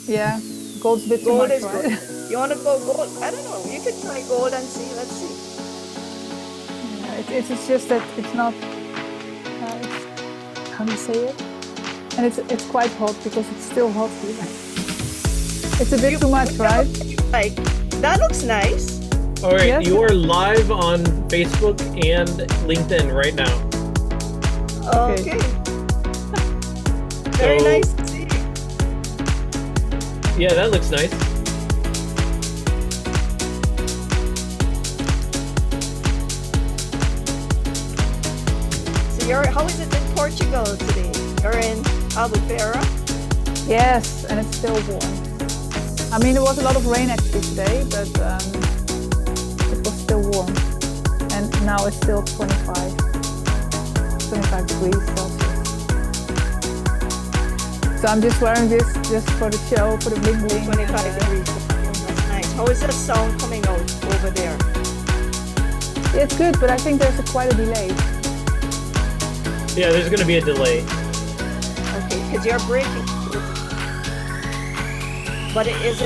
Yeah, gold's a bit too Gold much, is right? good. You want to go gold? I don't know. You could try gold and see. Let's see. Yeah, it's just that it's not. How do you say it? And it's quite hot because it's still hot here. It's a bit too much, right? Like that looks nice. All right, Yes. you are live on Facebook and LinkedIn right now. Okay. Very So- nice to see. Yeah, that looks nice. So how is it in Portugal today? You're in Albufeira? Yes, and it's still warm. I mean, there was a lot of rain actually today, but it was still warm. And now it's still 25 degrees Celsius. So I'm just wearing this just for the show, for the bling bling. 25 degrees. That's nice. How is that sound coming out over there? It's good, but I think there's quite a delay. Yeah, there's going to be a delay. Okay, because you're breaking. But if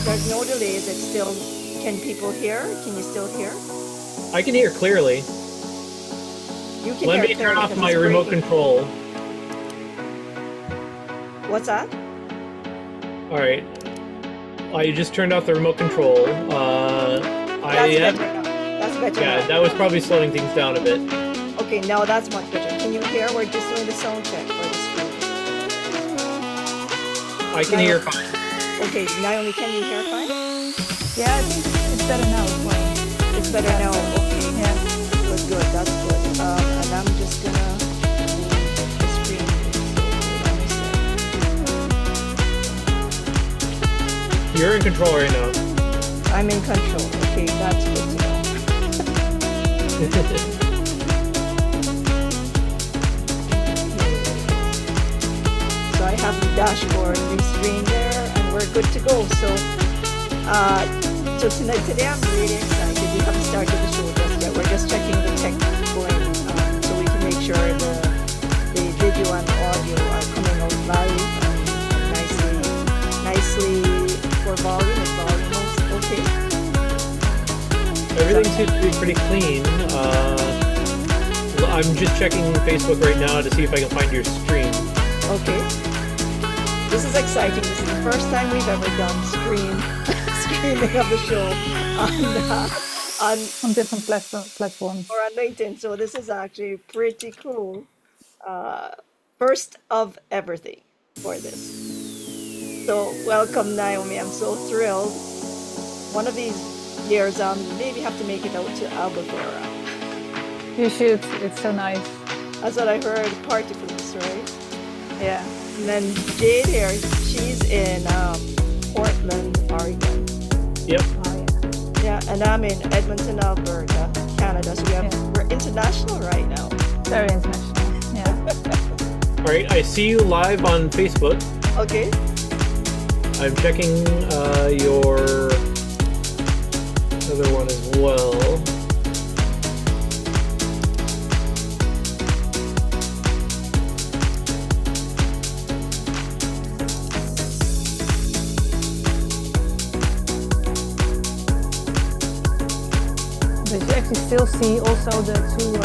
there's no delay, is it still? Can people hear? Can you still hear? I can hear clearly. You can Let hear me turn clearly off 'cause my it's remote breaking. control. What's that? All right. I just turned off the remote control. That's better now. That's better Yeah, now. that was probably slowing things down a bit. Okay, now that's much better. Can you hear? We're just doing the sound check for the screen. I can hear fine. Okay, Naomi, can you hear fine? Yeah, I think it's better now as well. It's better now. Okay, Yeah. that's good. That's good. And I'm just gonna move the screen. So, let me see. You're in control right now. I'm in control. Okay, that's good to know. So I have the dashboard re-screen there, and we're good to go. So, today I'm really excited. We haven't started the show just yet. We're just checking the tech going, so we can make sure the video and audio are coming out live and nicely for volume. Is volume okay? Everything seems to be pretty clean. I'm just checking Facebook right now to see if I can find your stream. Okay. This is exciting. This is the first time we've ever done streaming of the show On different platforms. or on LinkedIn. So this is actually pretty cool. First of everything for this. So welcome, Naomi. I'm so thrilled. One of these years, maybe have to make it out to Albufeira. You should. It's so nice. That's what I heard. Party police, right? Yeah. And then Jade here, she's in Portland, Oregon. Yep. Oh, yeah. Yeah, and I'm in Edmonton, Alberta, Canada. So we're international right now. Very international. Yeah. All right, I see you live on Facebook. Okay. I'm checking your other one as well. But you actually still see also the two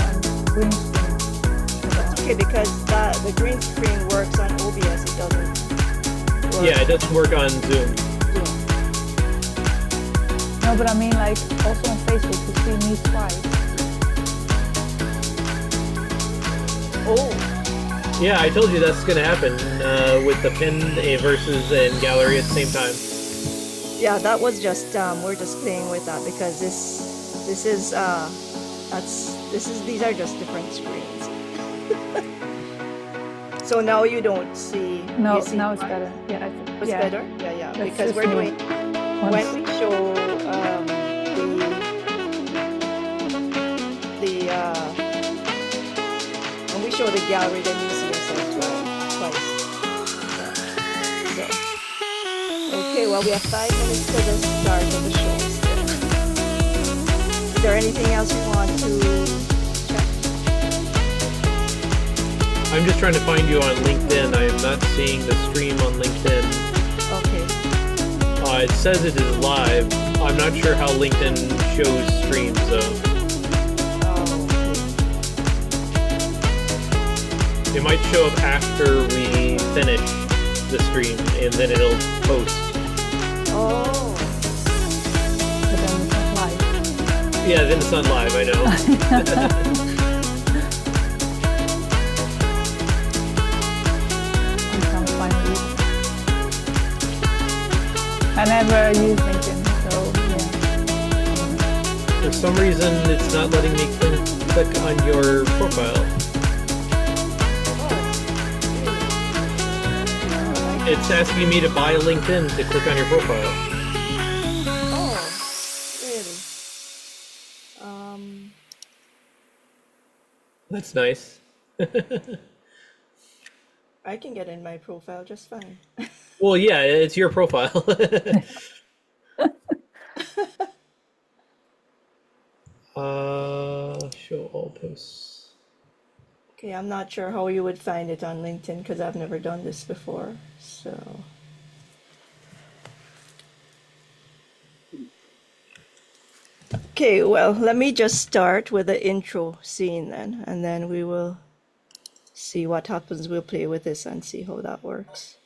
green screens. Okay, because the green screen works on OBS. It doesn't work. Yeah, it doesn't work on Zoom. No, but I mean like also on Facebook you see me twice. Oh, Yeah, I told you that's going to happen with the pinned versus and gallery at the same time. yeah. That was just we're just playing with that because these are just different screens. So now you don't see. No, you see now it's mine? better. Yeah, It's yeah. better. Yeah. That's Because just we're new. doing when we show when we show the gallery, then you see yourself twice. Yeah. So, okay, well, we have 5 minutes to the start of the show still. Is there anything else you want to check? I'm just trying to find you on LinkedIn. I am not seeing the stream on LinkedIn. Okay. It says it is live. I'm not sure how LinkedIn shows streams though. It might show up after we finish the stream, and then it'll post. Oh. But then it's not live. Yeah, then it's not live, I know. I can't find it. I never use LinkedIn, so yeah. For some reason, it's not letting me click on your profile. It's asking me to buy LinkedIn to click on your profile. Oh, really? That's nice. I can get in my profile just fine. Well, yeah, it's your profile. Show all posts. Okay, I'm not sure how you would find it on LinkedIn because I've never done this before. So, okay, well, let me just start with the intro scene then, and then we will see what happens. We'll play with this and see how that works.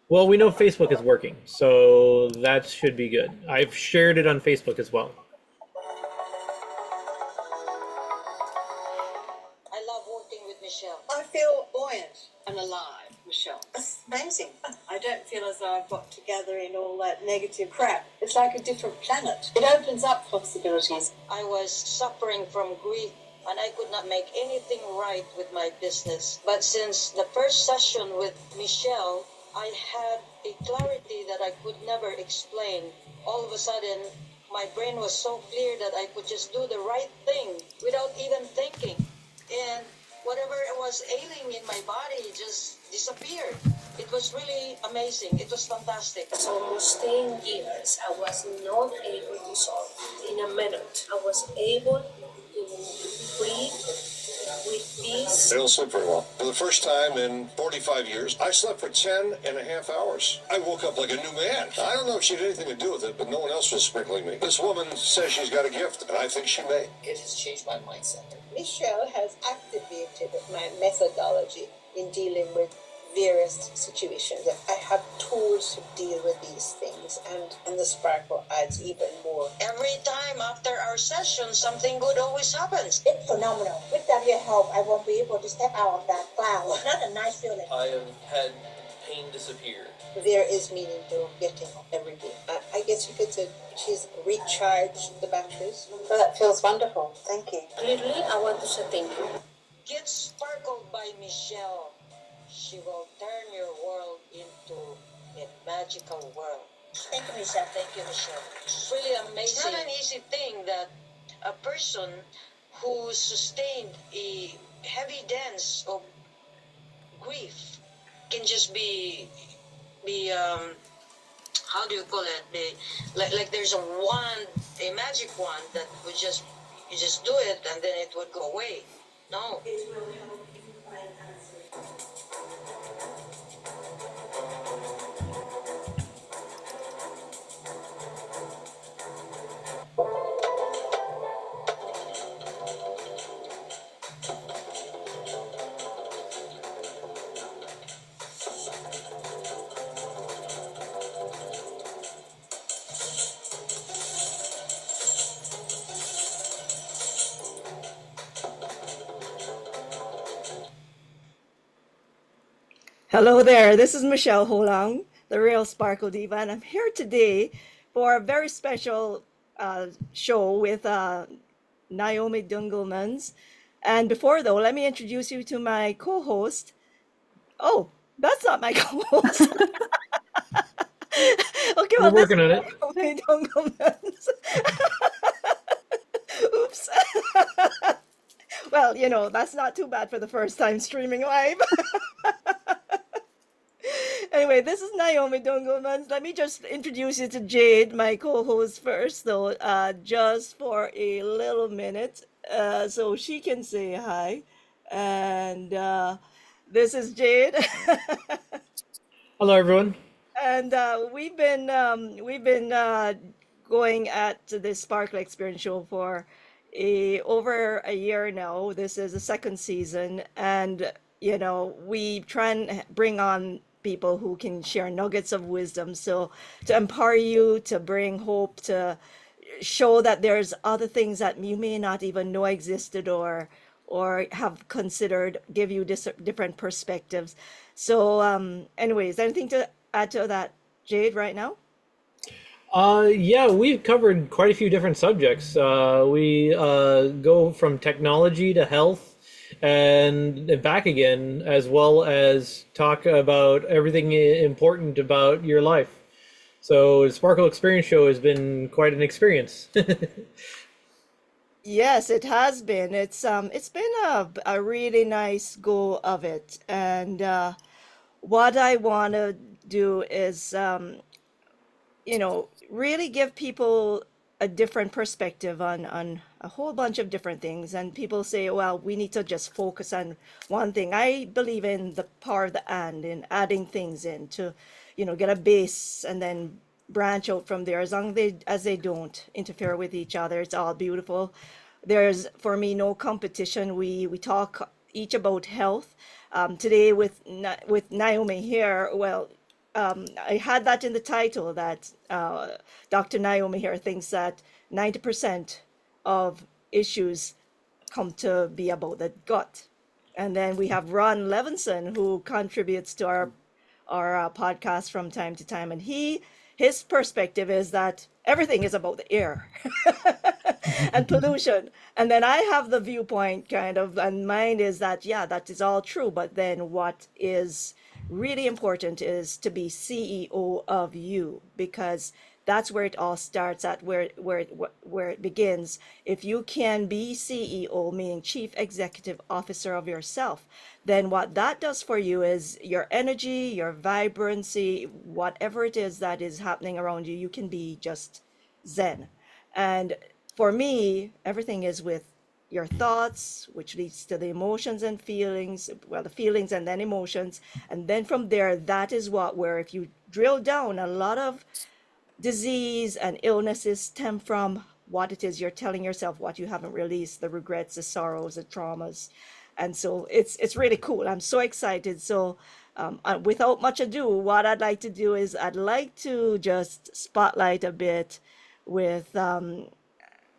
Well, we know Facebook is working, so that should be good. I've shared it on Facebook as well. I love working with Michelle. I feel buoyant and alive, Michelle. It's amazing. I don't feel as though I've got to gather in all that negative crap. It's like a different planet. It opens up possibilities. I was suffering from grief and I could not make anything right with my business. But since the first session with Michelle, I had a clarity that I could never explain. All of a sudden, my brain was so clear that I could just do the right thing without even thinking. And whatever was ailing in my body just disappeared. It was really amazing. It was fantastic. For almost 10 years, I was not able to solve it. In a minute, I was able to breathe with peace. I don't sleep very well. For the first time in 45 years, I slept for 10 and a half hours. I woke up like a new man. I don't know if she had anything to do with it, but no one else was sprinkling me. This woman says she's got a gift, and I think she may. It has changed my mindset. Michelle has activated my methodology in dealing with various situations. I have tools to deal with these things, and the sparkle adds even more. Every time after our session, something good always happens. It's phenomenal. Without your help, I won't be able to step out of that cloud. Not a nice feeling. I have had pain disappear. There is meaning to getting everything. I guess you could say she's recharged the batteries. Well, that feels wonderful. Thank you. Clearly, I want to say thank you. Get sparkled by Michelle. She will turn your world into a magical world. Thank you, Michelle. Thank you, Michelle. It's really amazing. It's not an easy thing that a person who sustained a heavy dance of grief can just be how do you call it? Like there's a wand, a magic wand that would just, you just do it and then it would go away. No. Hello there, this is Michelle Holang, the Real Sparkle Diva, and I'm here today for a very special show with Naomi Dongelmans. And before though, let me introduce you to my co-host. Oh, that's not my co-host. Okay, We're working on it. Naomi Dongelmans. Oops. Well, you know, that's not too bad for the first time streaming live. Anyway, this is Naomi Dongelmans. Let me just introduce you to Jade, my co-host first, though, just for a little minute, so she can say hi. And this is Jade. Hello, everyone. And we've been going at the Sparkle Experience show for over a year now. This is the second season, and we try and bring on people who can share nuggets of wisdom. So to empower you, to bring hope, to show that there's other things that you may not even know existed or have considered, give you different perspectives. So anyways, anything to add to that, Jade, right now? Yeah, we've covered quite a few different subjects. We go from technology to health and back again, as well as talk about everything important about your life. So the Sparkle Experience Show has been quite an experience. Yes, it has been. It's been a really nice go of it. And what I want to do is really give people a different perspective on a whole bunch of different things. And people say, well, we need to just focus on one thing. I believe in the power of the and, in adding things in to, get a base and then branch out from there. As they don't interfere with each other, it's all beautiful. There's, for me, no competition. We talk each about health. Today with Naomi here, well, I had that in the title that Dr. Naomi here thinks that 90% of issues come to be about the gut. And then we have Ron Levinson, who contributes to our podcast from time to time, and his perspective is that everything is about the air and pollution. And then I have the viewpoint kind of, and mine is that, yeah, that is all true. But then what is really important is to be CEO of you, because that's where it all starts at, where it begins. If you can be CEO, meaning Chief Executive Officer of yourself, then what that does for you is your energy, your vibrancy, whatever it is that is happening around you, you can be just zen. And for me, everything is with your thoughts, which leads to the emotions and feelings, well, the feelings and then emotions. And then from there, that is where if you drill down, a lot of disease and illnesses stem from what it is you're telling yourself, what you haven't released, the regrets, the sorrows, the traumas. And so it's really cool. I'm so excited. So without much ado, what I'd like to do is I'd like to just spotlight a bit with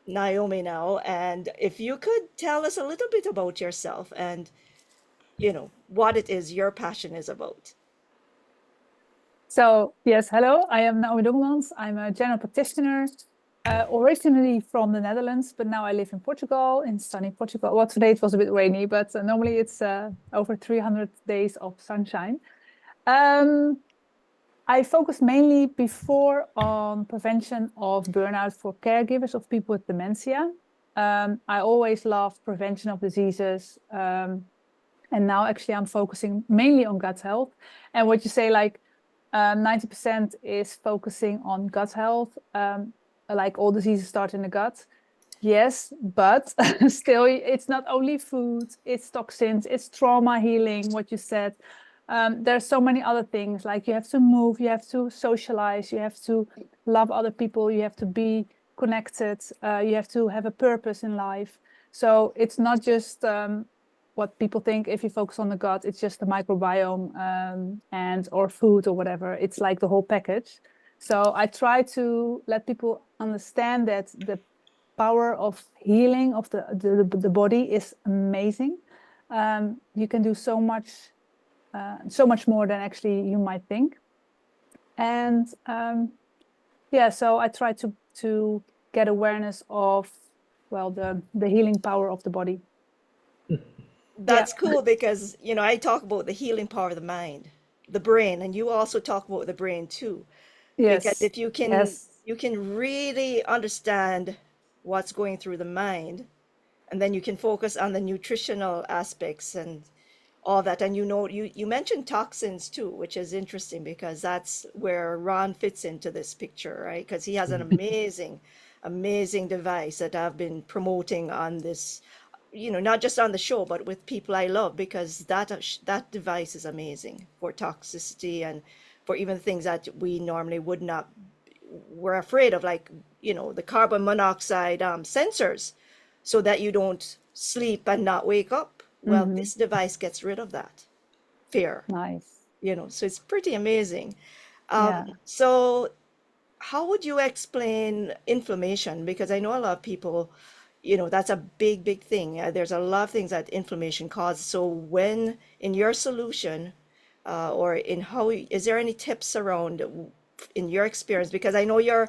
Naomi now. And if you could tell us a little bit about yourself and, what it is your passion is about. So yes, hello, I am Naomi Dongelmans. I'm a general practitioner, originally from the Netherlands, but now I live in Portugal, in sunny Portugal. Well, today it was a bit rainy, but normally it's over 300 days of sunshine. I focused mainly before on prevention of burnout for caregivers of people with dementia. I always loved prevention of diseases. And now actually I'm focusing mainly on gut health. And what you say, like 90% is focusing on gut health. Like all diseases start in the gut. Yes, but still it's not only food, it's toxins, it's trauma healing, what you said. There's so many other things, like you have to move, you have to socialize, you have to love other people, you have to be connected, you have to have a purpose in life. So it's not just what people think if you focus on the gut, it's just the microbiome and or food or whatever. It's like the whole package. So I try to let people understand that the power of healing of the body is amazing. You can do so much more than actually you might think. And yeah, so I try to get awareness of, well, the healing power of the body. That's cool because, I talk about the healing power of the mind, the brain, and you also talk about the brain too. Because Yes. if you can, Yes. you can really understand what's going through the mind, and then you can focus on the nutritional aspects and all that. And you mentioned toxins too, which is interesting because that's where Ron fits into this picture, right? Because he has an amazing device that I've been promoting on this, not just on the show, but with people I love, because that device is amazing for toxicity and for even things that we normally would not, we're afraid of, like, the carbon monoxide sensors, so that you don't sleep and not wake up. Well, this device gets rid of that fear, Nice. so it's pretty amazing. Yeah. So how would you explain inflammation? Because I know a lot of people, that's a big, big thing. There's a lot of things that inflammation causes. So when in your solution, or in how, is there any tips around in your experience? Because I know you're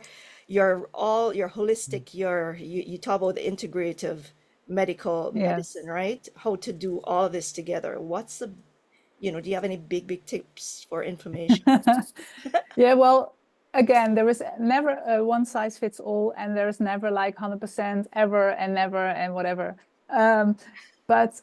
holistic, you talk about the integrative medical Yes. medicine, right? How to do all of this together. What's the, do you have any big tips for inflammation? Yeah, well, again, there is never a one size fits all, and there is never like 100% ever and never and whatever. But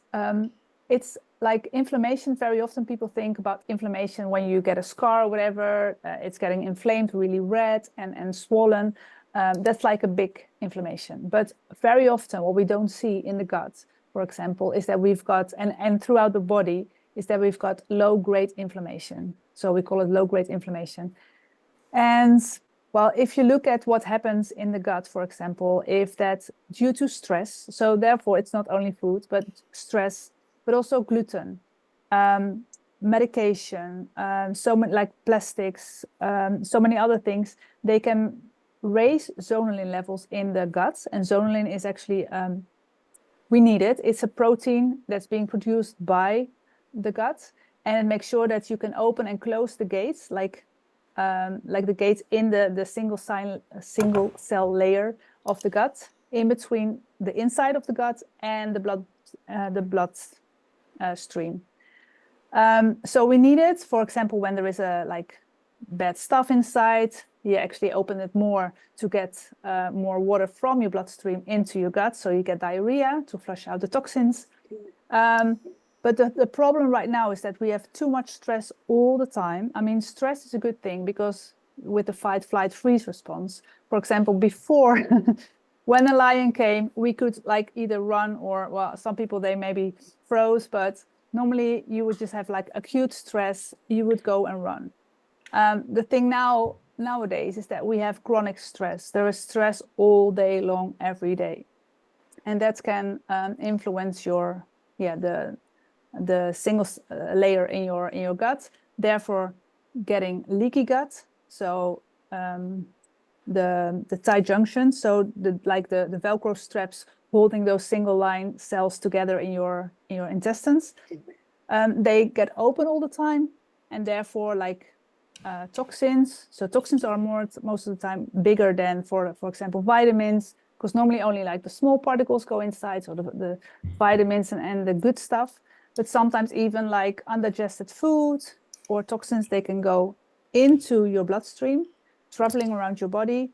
it's like inflammation. Very often people think about inflammation when you get a scar or whatever, it's getting inflamed, really red and swollen. That's like a big inflammation. But very often what we don't see in the gut, for example, is that we've got, and throughout the body, is that we've got low-grade inflammation. So we call it low-grade inflammation. And well, if you look at what happens in the gut, for example, if that's due to stress, so therefore it's not only food, but stress, but also gluten, medication, so many like plastics, so many other things, they can raise zonulin levels in the gut. And zonulin is actually, we need it. It's a protein that's being produced by the gut, and it makes sure that you can open and close the gates, like the gates in the single cell layer of the gut, in between the inside of the gut and the blood stream. So we need it, for example, when there is a like bad stuff inside, you actually open it more to get more water from your bloodstream into your gut, so you get diarrhea to flush out the toxins. But the problem right now is that we have too much stress all the time. I mean, stress is a good thing because with the fight, flight, freeze response, for example, before when a lion came, we could like either run or, well, some people, they maybe froze, but normally you would just have like acute stress, you would go and run. The thing nowadays is that we have chronic stress. There is stress all day long, every day. And that can influence your, the single layer in your gut, therefore getting leaky gut. So the tight junction, so the Velcro straps holding those single line cells together in your intestines, they get open all the time, and therefore like toxins. So toxins are most of the time bigger than, for example, vitamins, because normally only like the small particles go inside, so the vitamins and the good stuff. But sometimes even like undigested food or toxins, they can go into your bloodstream, traveling around your body.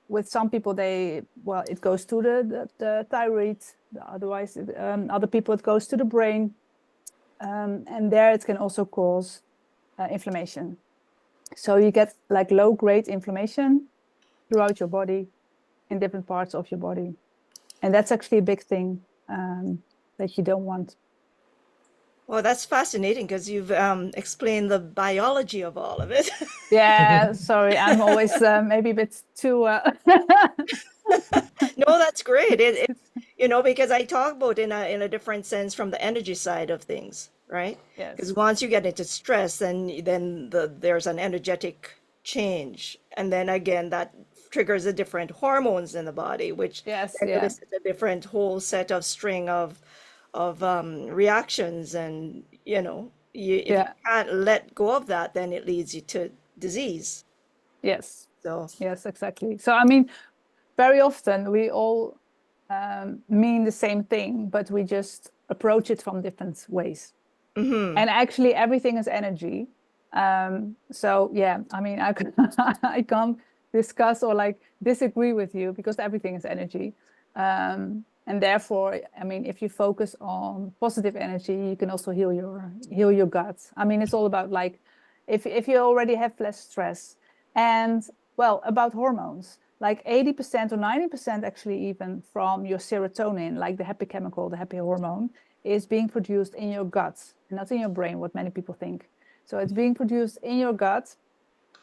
With some people, it goes to the thyroid. Otherwise, other people, it goes to the brain. And there it can also cause inflammation. So you get like low-grade inflammation throughout your body, in different parts of your body. And that's actually a big thing that you don't want. Well, that's fascinating because you've explained the biology of all of it. Yeah, sorry, I'm always maybe a bit too. No, that's great. Because I talk about in a different sense from the energy side of things, right? Yes. Because once you get into stress, then there's an energetic change, and then again that triggers the different hormones in the body, which Yes, then yeah. elicits a different whole set of string of reactions, and if you can't let go of that, then it leads you to disease. Yes. So Yes, exactly. So I mean, very often we all mean the same thing, but we just approach it from different ways. And actually, everything is energy. So yeah, I mean, I can't discuss or like disagree with you, because everything is energy. And therefore, I mean, if you focus on positive energy, you can also heal your gut. I mean, it's all about like, if you already have less stress. And well, about hormones, like 80% or 90% actually, even from your serotonin, like the happy chemical, the happy hormone, is being produced in your gut, not in your brain, what many people think. So it's being produced in your gut.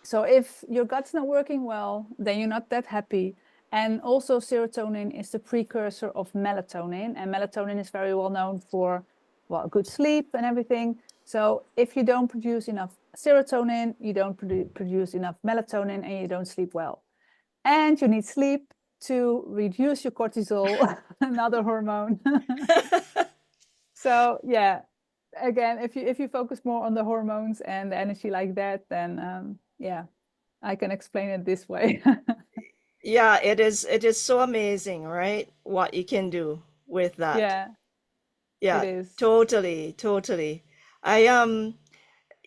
So if your gut's not working well, then you're not that happy. And also serotonin is the precursor of melatonin, and melatonin is very well known for, well, good sleep and everything. So if you don't produce enough serotonin, you don't produce enough melatonin, and you don't sleep well. And you need sleep to reduce your cortisol, another hormone. So yeah, again, if you focus more on the hormones and the energy like that, then yeah, I can explain it this way. Yeah, it is so amazing, right? What you can do with that. Yeah, Yeah, it is. totally, totally. I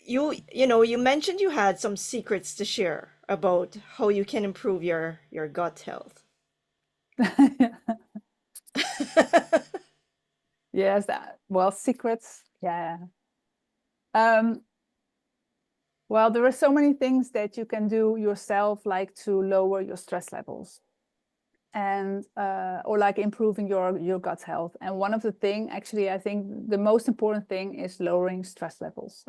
you know, you mentioned you had some secrets to share about how you can improve your gut health. Yes, well, secrets. Yeah. Um, well, there are so many things that you can do yourself, like to lower your stress levels and or like improving your gut health. And one of the thing, actually, I think the most important thing is lowering stress levels.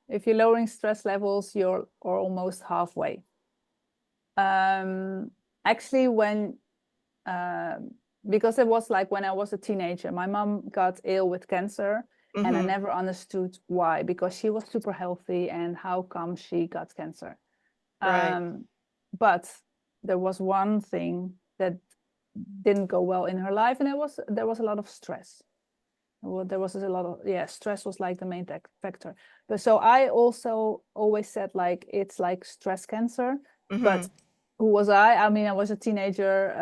If you're lowering stress levels, you're almost halfway. Actually, when because it was like when I was a teenager, my mom got ill with cancer, and I never understood why, because she was super healthy, and how come she got cancer? Right. But there was one thing that didn't go well in her life, and there was a lot of stress. Well, there was a lot of, yeah, stress was like the main factor. But so I also always said, like, it's like stress cancer. But who was I? I mean, I was a teenager,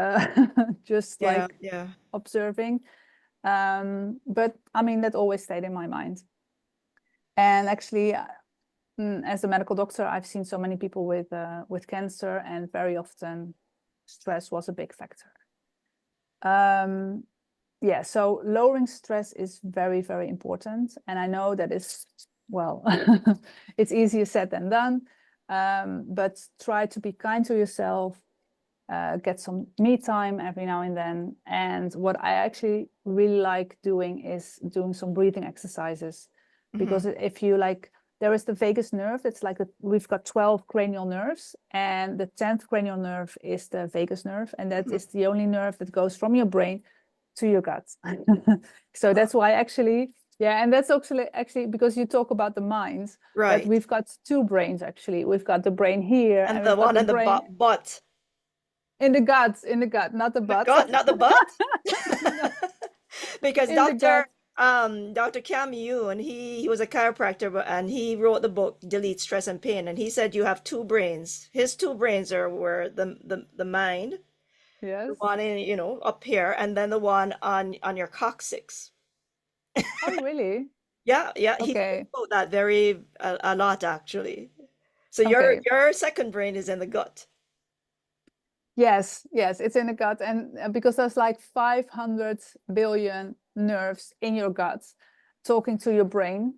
just Yeah, like yeah. observing. But I mean, that always stayed in my mind. And actually, as a medical doctor, I've seen so many people with cancer, and very often stress was a big factor. Yeah, so lowering stress is very, very important. And I know that it's, well, it's easier said than done. But try to be kind to yourself, get some me time every now and then. And what I actually really like doing is doing some breathing exercises. Because if you like, there is the vagus nerve. It's like we've got 12 cranial nerves, and the 10th cranial nerve is the vagus nerve. And that is the only nerve that goes from your brain to your gut. So that's why actually, yeah, and that's actually because you talk about the minds, but Right. we've got two brains actually. We've got the brain here, And and the we've got one the in the brain butt. in the gut, not the butt. God, not the butt? No, Because in the gut. Dr. Cam Yoon, he was a chiropractor, and he wrote the book Delete Stress and Pain, and he said you have two brains. His two brains were the mind, Yes. the one in, you know, up here, and then the one on your coccyx. Oh, really? Yeah, yeah, he Okay. spoke about that very a lot actually. So Okay. your second brain is in the gut. Yes, it's in the gut, and because there's like 500 billion nerves in your gut talking to your brain.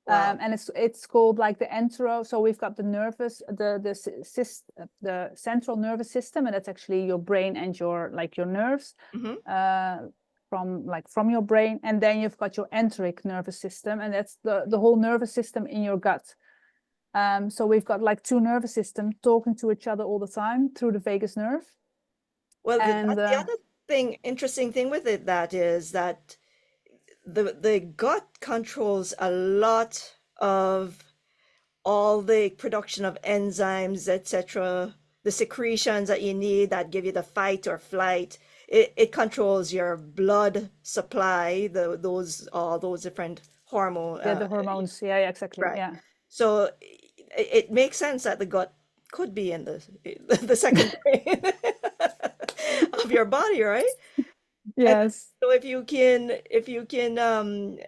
Wow. And it's called like the entero. So we've got the the central nervous system, and that's actually your brain and your nerves from your brain. And then you've got your enteric nervous system, and that's the whole nervous system in your gut. So we've got like two nervous systems talking to each other all the time through the vagus nerve. Well, And the other interesting thing with it that is that the gut controls a lot of all the production of enzymes, etc., the secretions that you need that give you the fight or flight. It controls your blood supply, all those different hormone. yeah, the hormones. Yeah, exactly. Right. Yeah. So it makes sense that the gut could be in the second brain of your body, right? Yes. So if you can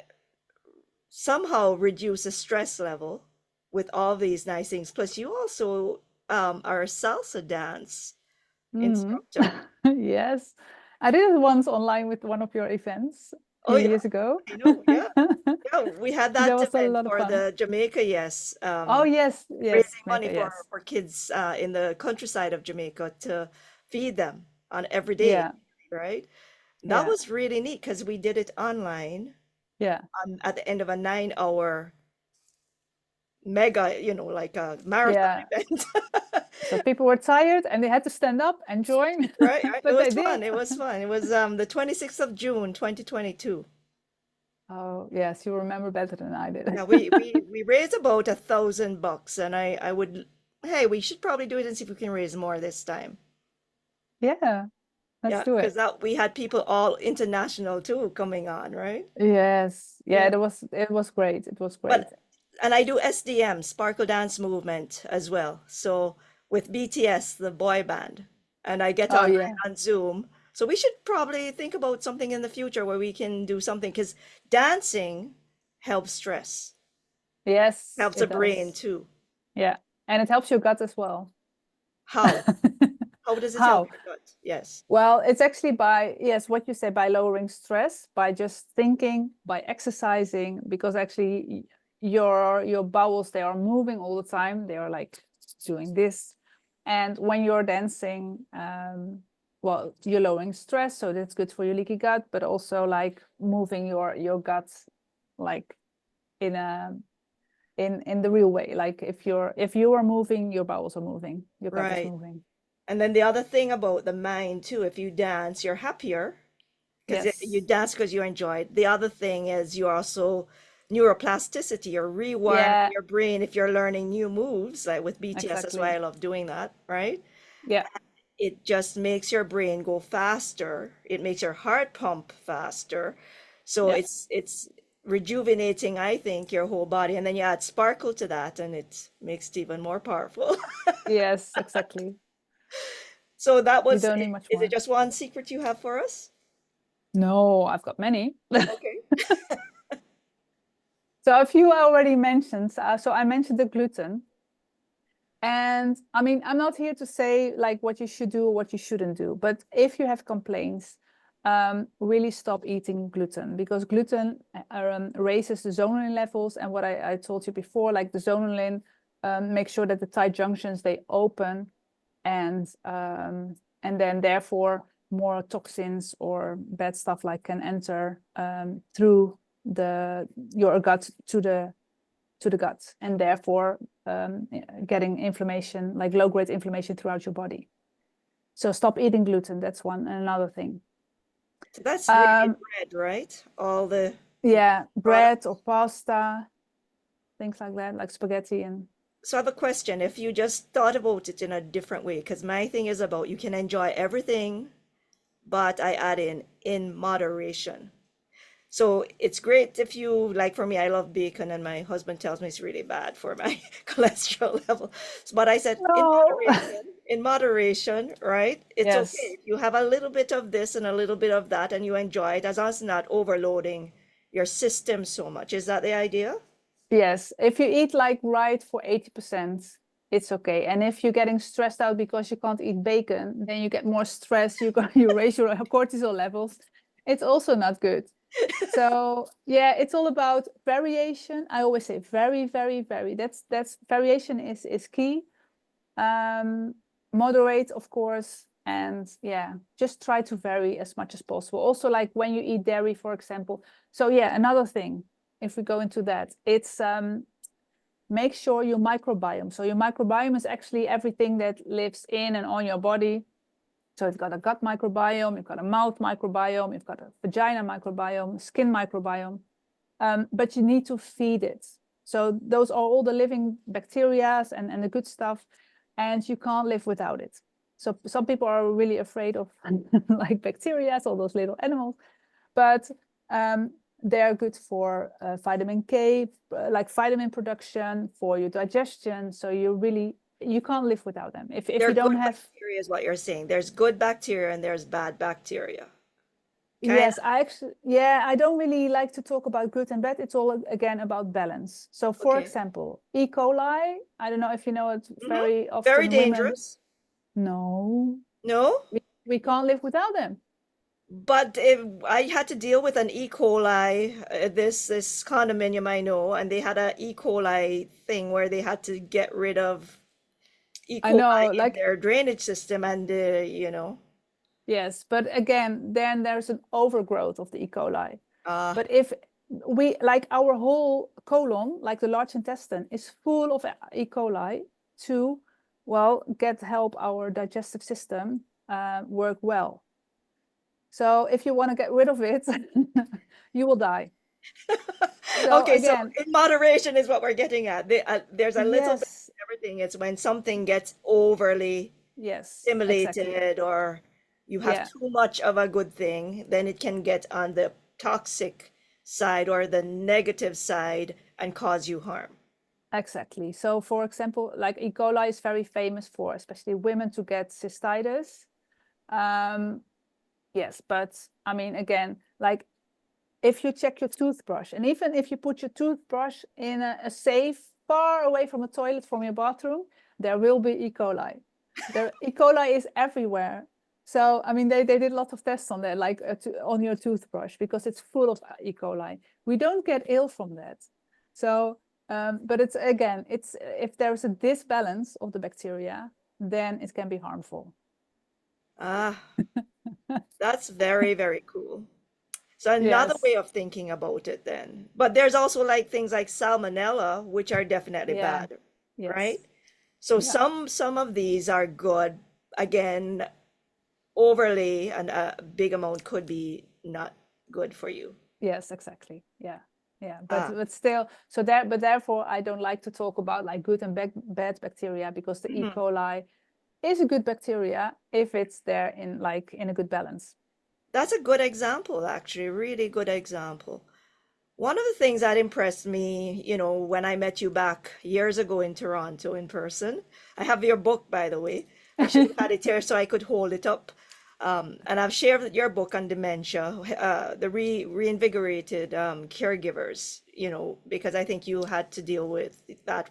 somehow reduce the stress level with all these nice things, plus you also are a salsa dance instructor. Yes. I did it once online with one of your events a Oh few yeah, years ago. I know. Yeah, yeah. We had That that was a event lot of for fun. the Jamaica, yes. Oh, yes, Raising money Jamaica, yes. for kids in the countryside of Jamaica to feed them on every day, Yeah, right? That yeah, was really neat because we did it online yeah. at the end of a 9 hour mega, like a marathon Yeah. event. So people were tired and they had to stand up and join, Right, right. It but was they fun. did. It was fun. It was the 26th of June, 2022. Oh, yes, you remember better than I did. Yeah, we raised about $1,000, and I would, hey, we should probably do it and see if we can raise more this time. Yeah, let's Yeah, do because it. that we had people all international too coming on, right? Yes. Yeah, Yeah. it was great. It was great. But and I do SDM, Sparkle Dance Movement as well. So with BTS, the boy band, and I get Oh on yeah. on Zoom. So we should probably think about something in the future where we can do something because dancing helps stress, Yes, helps the it brain does. too. Yeah. And it helps your gut as well. How? How does it help How? your gut? Yes. Well, it's actually by, yes, what you say, by lowering stress, by just thinking, by exercising, because actually your bowels, they are moving all the time. They are like doing this. And when you're dancing, well, you're lowering stress, so that's good for your leaky gut, but also like moving your gut like in a in the real way. Like if you are moving, your bowels are moving, your gut is Right. moving. And then the other thing about the mind too, if you dance, you're happier because you Yes. dance because you enjoy it. The other thing is you also neuroplasticity, you're rewiring Yeah, your brain if you're learning new moves, like with BTS. That's why exactly. I love doing that, right? Yeah. It just makes your brain go faster. It makes your heart pump faster. So Yeah. it's rejuvenating, I think, your whole body. And then you add sparkle to that, and it makes it even more powerful. Yes, exactly. So that You was don't need it. much Is it more. just one secret you have for us? No, I've got many. Okay. So a few I already mentioned. So I mentioned the gluten. And I mean, I'm not here to say like what you should do or what you shouldn't do. But if you have complaints, really stop eating gluten, because gluten raises the zonulin levels. And what I told you before, like the zonulin, make sure that the tight junctions, they open, and then therefore more toxins or bad stuff like can enter through your gut to the gut, and therefore getting inflammation, like low-grade inflammation throughout your body. So stop eating gluten. That's one. And another thing. So that's really Um, bread, right? All the yeah, bread or products. pasta, things like that, like spaghetti and So I have a question. If you just thought about it in a different way, because my thing is about you can enjoy everything, but I add in moderation. So it's great if you, like for me, I love bacon, and my husband tells me it's really bad for my cholesterol level. But I said no. in moderation, right? It's okay Yes. if you have a little bit of this and a little bit of that and you enjoy it, as long as it's not overloading your system so much. Is that the idea? Yes, if you eat like right for 80%, it's okay. And if you're getting stressed out because you can't eat bacon, then you get more stress, you raise your cortisol levels. It's also not good. So yeah, it's all about variation. I always say very, very, very. That's variation is key. Moderate, of course, and yeah, just try to vary as much as possible. Also, like when you eat dairy, for example. So yeah, another thing, if we go into that, it's make sure your microbiome. So your microbiome is actually everything that lives in and on your body. So you've got a gut microbiome, you've got a mouth microbiome, you've got a vagina microbiome, skin microbiome, but you need to feed it. So those are all the living bacteria and the good stuff, and you can't live without it. So some people are really afraid of like bacteria, all those little animals, but they're good for vitamin K, like vitamin production, for your digestion. So you can't live without them. If They're you don't good have. bacteria, is what you're saying. There's good bacteria and there's bad bacteria. Kind Yes, I don't really like to talk about good and bad. It's all again about balance. So of, for okay. example, E. coli, I don't know if you know it, very Very often women, dangerous. no, No? we can't live without them. But if I had to deal with an E. coli, this condominium I know, and they had a E. coli thing where they had to get rid of E. I coli know, in like, their drainage system, and yes, but again, then there's an overgrowth of the E. coli. uh, But we like our whole colon, like the large intestine, is full of E. coli to, well, help our digestive system work well. So if you want to get rid of it, you will die. So Okay, again, so in moderation is what we're getting at. There's a little bit yes, of everything. It's when something gets overly yes, exactly. stimulated or you have Yeah, too much of a good thing, then it can get on the toxic side or the negative side and cause you harm. exactly. So for example, like E. coli is very famous for, especially women, to get cystitis. Yes, but I mean, again, like if you check your toothbrush, and even if you put your toothbrush in a safe, far away from a toilet from your bathroom, there will be E. coli. E. coli is everywhere. So, I mean, they did a lot of tests on that, like on your toothbrush, because it's full of E. coli. We don't get ill from that. So, but it's, again, it's if there's a disbalance of the bacteria, then it can be harmful. Ah, that's very, very cool. So another Yes. way of thinking about it then. But there's also like things like salmonella, which are definitely Yeah. bad, Yes. right? So Yeah. some of these are good. Again, overly and a big amount could be not good for you. Yes, exactly. Yeah. Yeah. Ah, But still, so that, but therefore I don't like to talk about like good and bad bacteria, because the E. mhm. coli is a good bacteria if it's there in a good balance. That's a good example, actually, really good example. One of the things that impressed me, when I met you back years ago in Toronto in person, I have your book, by the way. I should have had it here so I could hold it up. And I've shared your book on dementia, the reinvigorated caregivers, because I think you had to deal with that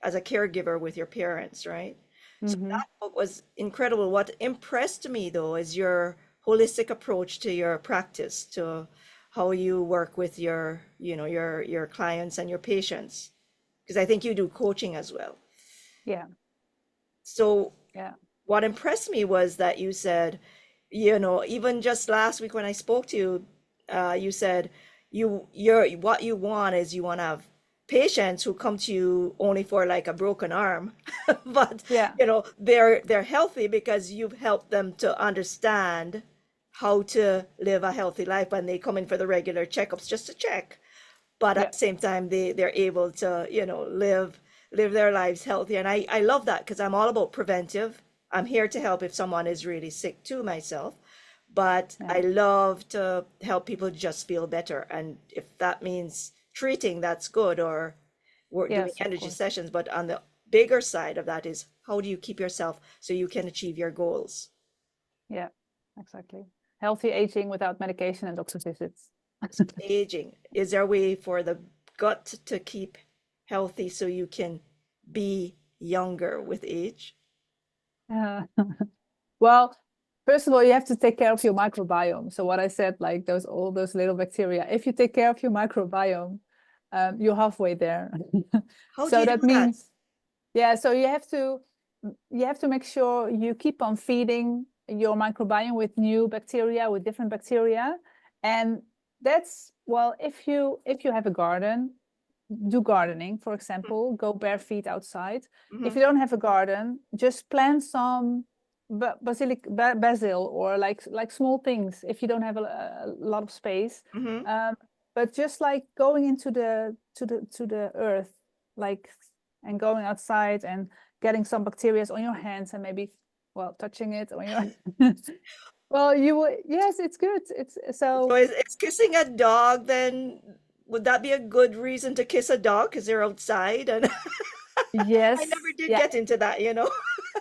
as a caregiver with your parents, right? So Mm-hmm. that book was incredible. What impressed me though is your holistic approach to your practice, to how you work with your clients and your patients, because I think you do coaching as well. Yeah. So Yeah. what impressed me was that you said, even just last week when I spoke to you, you said what you want is you want to have patients who come to you only for like a broken arm, but Yeah. they're healthy because you've helped them to understand how to live a healthy life when they come in for the regular checkups just to check. But Yeah. at the same time, they're able to, live their lives healthy. And I love that because I'm all about preventive. I'm here to help if someone is really sick too myself. But Yeah. I love to help people just feel better. And if that means treating, that's good, or we're doing Yes, of energy course. sessions. But on the bigger side of that is how do you keep yourself so you can achieve your goals? Yeah, exactly. Healthy aging without medication and doctor visits. So aging, is there a way for the gut to keep healthy so you can be younger with age? Uh, well, first of all, you have to take care of your microbiome. So what I said, like all those little bacteria, if you take care of your microbiome, you're halfway there. How do So you do that that? means, yeah, so you have to make sure you keep on feeding your microbiome with new bacteria, with different bacteria. And that's, well, if you have a garden, do gardening, for example, go bare feet outside. If Hmm. you don't have a garden, just plant some basil, or like small things if you don't have a lot of space. Hmm. But just like going into the earth, like, and going outside and getting some bacteria on your hands, and maybe, well, touching it on your well, you will, yes, it's good. It's So so, is kissing a dog then, would that be a good reason to kiss a dog because they're outside? And I never yes, did yeah. get into that.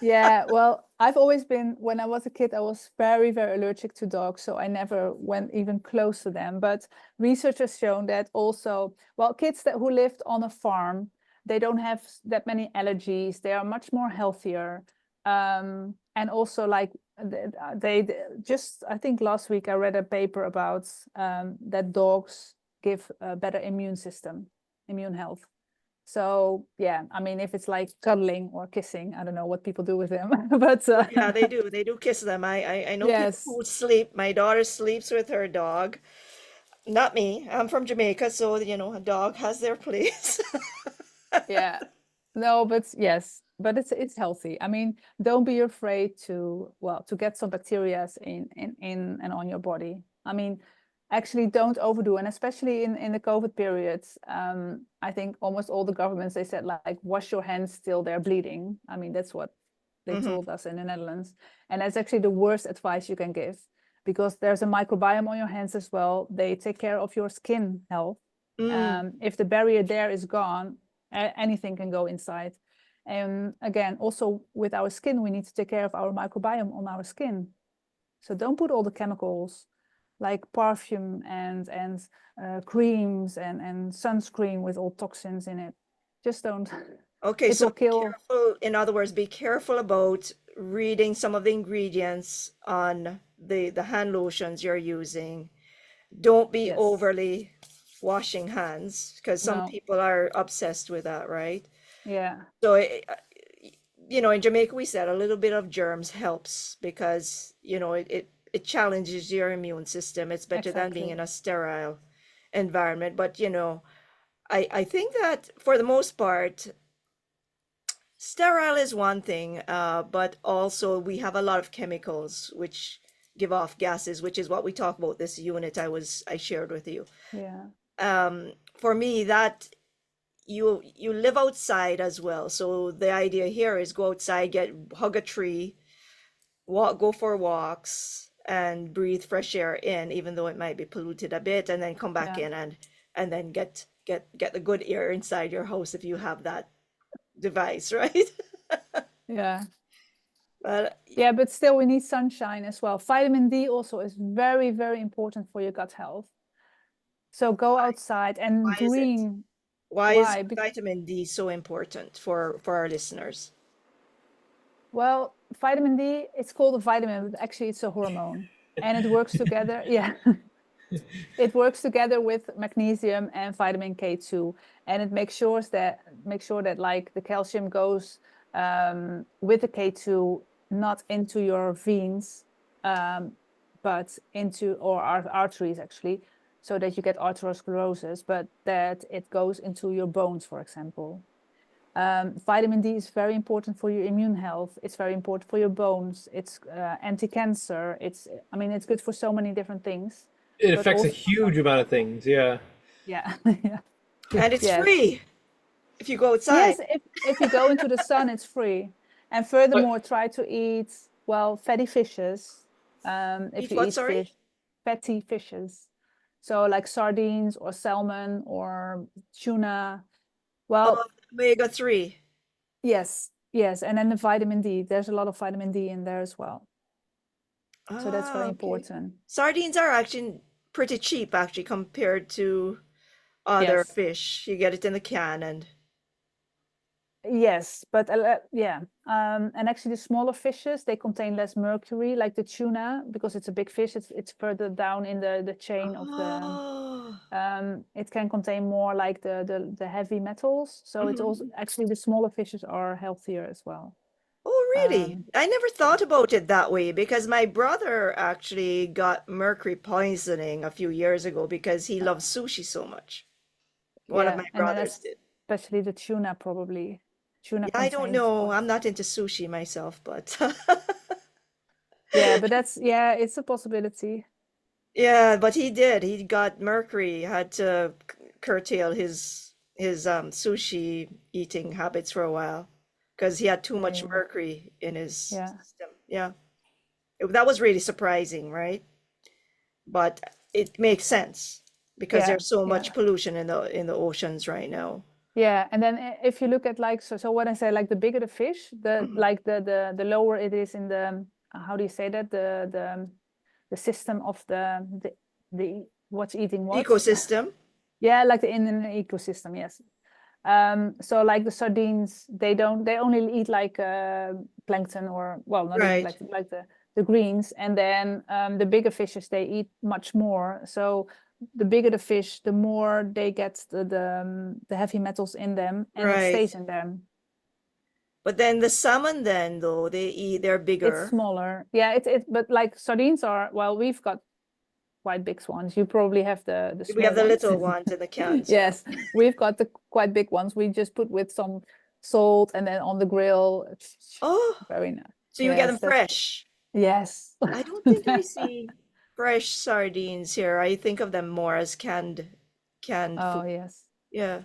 Yeah, well, I've always been, when I was a kid, I was very, very allergic to dogs, so I never went even close to them. But research has shown that also, well, kids who lived on a farm, they don't have that many allergies. They are much more healthier. And also, like, just, I think last week I read a paper about that dogs give a better immune health. So yeah, I mean, if it's like cuddling or kissing, I don't know what people do with them, but Yeah, they do kiss them. I know people yes, who sleep. My daughter sleeps with her dog. Not me. I'm from Jamaica, so you know, a dog has their place. Yeah. No, but yes, but it's healthy. I mean, don't be afraid to, well, to get some bacteria in and on your body. I mean, actually don't overdo, and especially in the COVID periods, I think almost all the governments, they said like wash your hands till they're bleeding. I mean, that's what they Mhm. told us in the Netherlands. And that's actually the worst advice you can give, because there's a microbiome on your hands as well. They take care of your skin health. If the barrier there is gone, anything can go inside. And again, also with our skin, we need to take care of our microbiome on our skin. So don't put all the chemicals like perfume and creams and sunscreen with all toxins in it. Just don't. Okay, It so will be kill. careful. In other words, be careful about reading some of the ingredients on the hand lotions you're using. Don't be Yes. overly washing hands, because some No. people are obsessed with that, right? Yeah. So, you know, in Jamaica, we said a little bit of germs helps because, you know, it challenges your immune system. It's better than being Exactly. in a sterile environment. But, you know, I think that for the most part, sterile is one thing, but also we have a lot of chemicals which give off gases, which is what we talk about this unit I shared with you. Yeah. For me, that you live outside as well. So the idea here is go outside, hug a tree, go for walks, and breathe fresh air in, even though it might be polluted a bit, and then come back Yeah. in and then get the good air inside your house if you have that device, right? Yeah. But Yeah, but still we need sunshine as well. Vitamin D also is very, very important for your gut health. So go outside and why is it? green. Why is Why? vitamin D so important for our listeners? Well, vitamin D, it's called a vitamin, but actually it's a hormone. And it works together. Yeah. It works together with magnesium and vitamin K2. And it makes sure that like the calcium goes with the K2 not into your veins, but into or arteries actually, so that you get arteriosclerosis, but that it goes into your bones, for example. Vitamin D is very important for your immune health. It's very important for your bones. It's anti-cancer. I mean, it's good for so many different things. It But affects a also, huge amount of things. Yeah. yeah, yeah, And it's yes, free if you go outside. yes. If you go into the sun, it's free. And furthermore, try to eat, well, fatty fishes. If Eat you what, eat sorry? fish, fatty fishes, so like sardines or salmon or tuna. Oh, Well, omega-3. yes, yes. And then the vitamin D. There's a lot of vitamin D in there as well. So that's very Ah, okay. important. Sardines are actually pretty cheap, actually, compared to other Yes, fish. You get it in the can, and yes, but yeah. And actually, the smaller fishes, they contain less mercury, like the tuna, because it's a big fish. It's further down in the chain of the. oh, It can contain more like the heavy metals. So it's also mhm. actually the smaller fishes are healthier as well. Oh, really? Um, I never yeah, thought about it that way because my brother actually got mercury poisoning a few years ago because he loves sushi so much. One of yeah, my and then brothers did. especially the tuna probably. Tuna Yeah, I don't contains know. quite. I'm not into sushi myself, but Yeah, but yeah, it's a possibility. yeah, but he did. He got mercury, had to curtail his sushi eating habits for a while because he had too There much you go. mercury in his Yeah, system. Yeah. That was really surprising, right? But it makes sense because yeah, there's so yeah. much pollution in the oceans right now. Yeah, and then if you look at like so when I say like the bigger the fish, the Mhm. like the lower it is in the how do you say that, the system of the what's eating what? Ecosystem, Yeah, like in an ecosystem, yes. So like the sardines, they only eat like plankton, or well, not even right? plankton, like the greens, and then the bigger fishes, they eat much more. So the bigger the fish, the more they get the heavy metals in them, and it Right. stays in them. But then the salmon, then though they're It's bigger. smaller. Yeah, but like sardines are, well, we've got quite big ones. You probably have the We small have the ones. little ones in the cans. yeah. Yes, we've got the quite big ones. We just put with some salt and then on the grill. It's Oh, very nice. so you get them Yes, that's- fresh. Yes. I don't think I see fresh sardines here. I think of them more as canned Oh, food. yes. Yeah.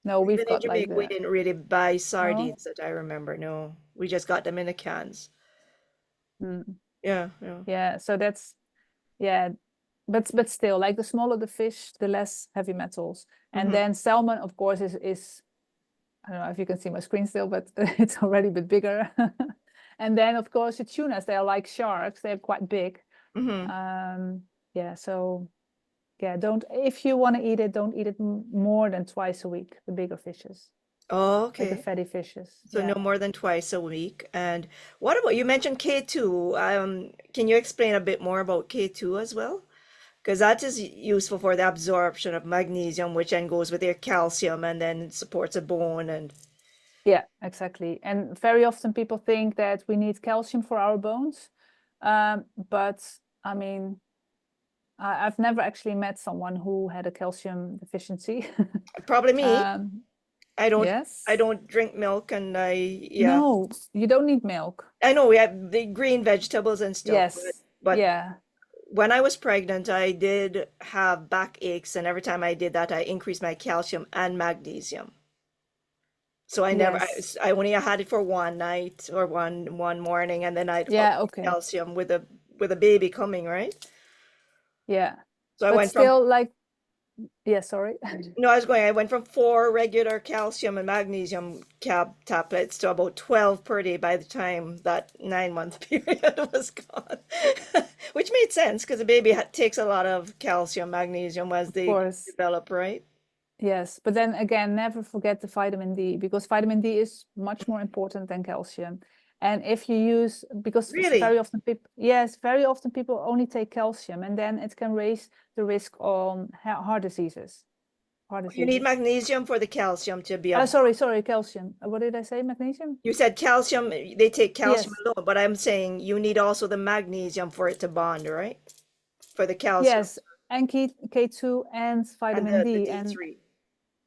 No, we've Even in got like Jamaica, we the, didn't really buy no. sardines that I remember. No, we just got them in the cans. Mm. Yeah, yeah. Yeah, so that's, yeah, but still, like the smaller the fish, the less heavy metals. And Mhm. then salmon, of course, is I don't know if you can see my screen still, but it's already a bit bigger. And then, of course, the tunas, they're like sharks. They're quite big. Mhm. Yeah, so yeah, if you want to eat it, don't eat it more than twice a week, the bigger fishes, Oh, like the okay. fatty fishes. So Yeah. no more than twice a week. And what about you mentioned K2? Can you explain a bit more about K2 as well? Because that is useful for the absorption of magnesium, which then goes with your calcium and then supports a bone and Yeah, exactly. And very often people think that we need calcium for our bones. But I mean, I've never actually met someone who had a calcium deficiency. probably me. I don't Yes. drink milk and yeah. No, you don't need milk. I know we have the green vegetables and stuff, Yes. but Yeah. when I was pregnant, I did have backaches, and every time I did that, I increased my calcium and magnesium. So I never, Yes. I only had it for one night or one morning, and then I'd up Yeah, the okay. calcium with a baby coming, right? Yeah. So I But went from still, like, yeah, sorry. no, I went from 4 regular calcium and magnesium tablets to about 12 per day by the time that 9-month period was gone, which made sense because the baby takes a lot of calcium, magnesium as Of they course. develop, right? Yes, but then again, never forget the vitamin D, because vitamin D is much more important than calcium. And if you use, because Really? very often people, yes, very often people only take calcium, and then it can raise the risk on heart diseases. You need magnesium for the calcium to be Oh, up. sorry, calcium. What did I say? Magnesium? You said calcium, they take calcium Yes. alone, but I'm saying you need also the magnesium for it to bond, right? For the calcium Yes, and K2 and and vitamin the D, and D3.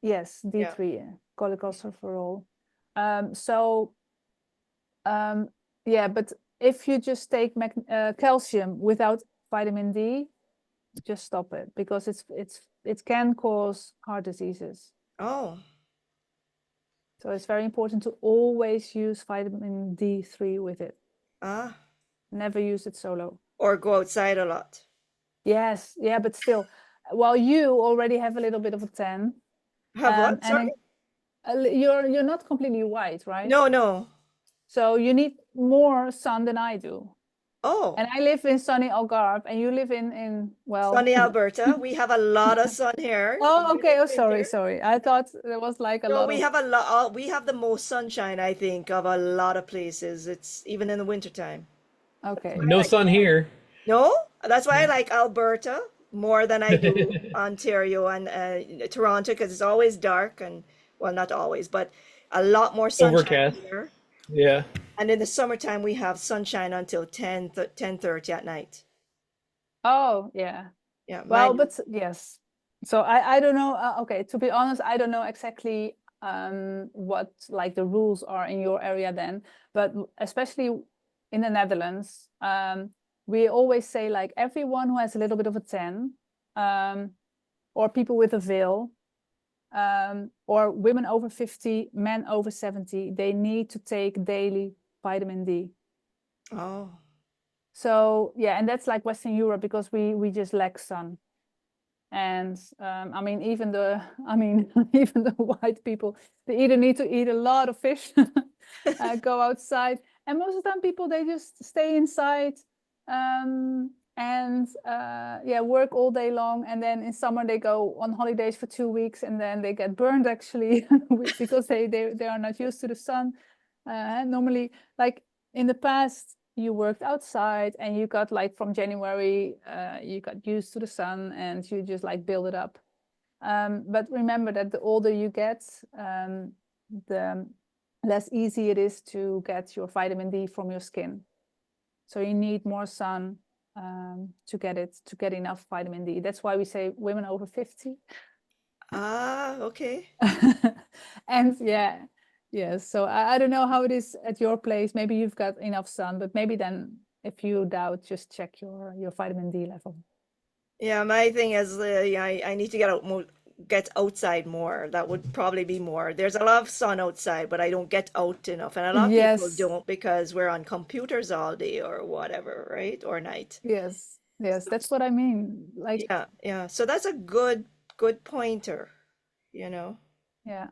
yes, Yeah. D3, cholecalciferol. Yeah, but if you just take calcium without vitamin D, just stop it, because it can cause heart diseases. Oh, So it's very important to always use vitamin D3 with it. ah, Never use it solo. or go outside a lot. Yes, yeah, but still, while you already have a little bit of a tan, Have what? Sorry? you're not completely white, right? No, no. So you need more sun than I do. Oh, And I live in sunny Algarve, and you live in well, sunny Alberta. We have a lot of sun here. oh, Even okay. in Oh, sorry, winter. sorry. I thought there was like a No, lot we of. have a lot. We have the most sunshine, I think, of a lot of places. It's even in the wintertime. Okay. No sun here. No, that's why I like Alberta more than I do Ontario and Toronto, because it's always dark and, well, not always, but a lot more sunshine Overcast. here. Yeah. And in the summertime, we have sunshine until 10:30 at night. Oh, yeah. Yeah, Well, but yes. So I don't know. Okay, to be honest, I don't know exactly what like the rules are in your area then, but especially in the Netherlands, we always say like everyone who has a little bit of a tan, or people with a veil, or women over 50, men over 70, they need to take daily vitamin D. Oh, So yeah, and that's like Western Europe, because we just lack sun. And I mean, even the even the white people, they either need to eat a lot of fish, go outside, and most of the time people, they just stay inside, and yeah, work all day long, and then in summer they go on holidays for 2 weeks, and then they get burned actually because they are not used to the sun. Normally, like in the past, you worked outside and you got like from January, you got used to the sun and you just like build it up. But remember that the older you get, the less easy it is to get your vitamin D from your skin. So you need more sun to get enough vitamin D. That's why we say women over 50. Ah, okay. And yeah. So I don't know how it is at your place. Maybe you've got enough sun, but maybe then if you doubt, just check your vitamin D level. Yeah, my thing is, yeah, I need to get outside more. That would probably be more. There's a lot of sun outside, but I don't get out enough, and a lot of people Yes, don't because we're on computers all day or whatever, right? Or night. yes, So, that's what I mean. Like, yeah, yeah. So that's a good pointer, you know. yeah,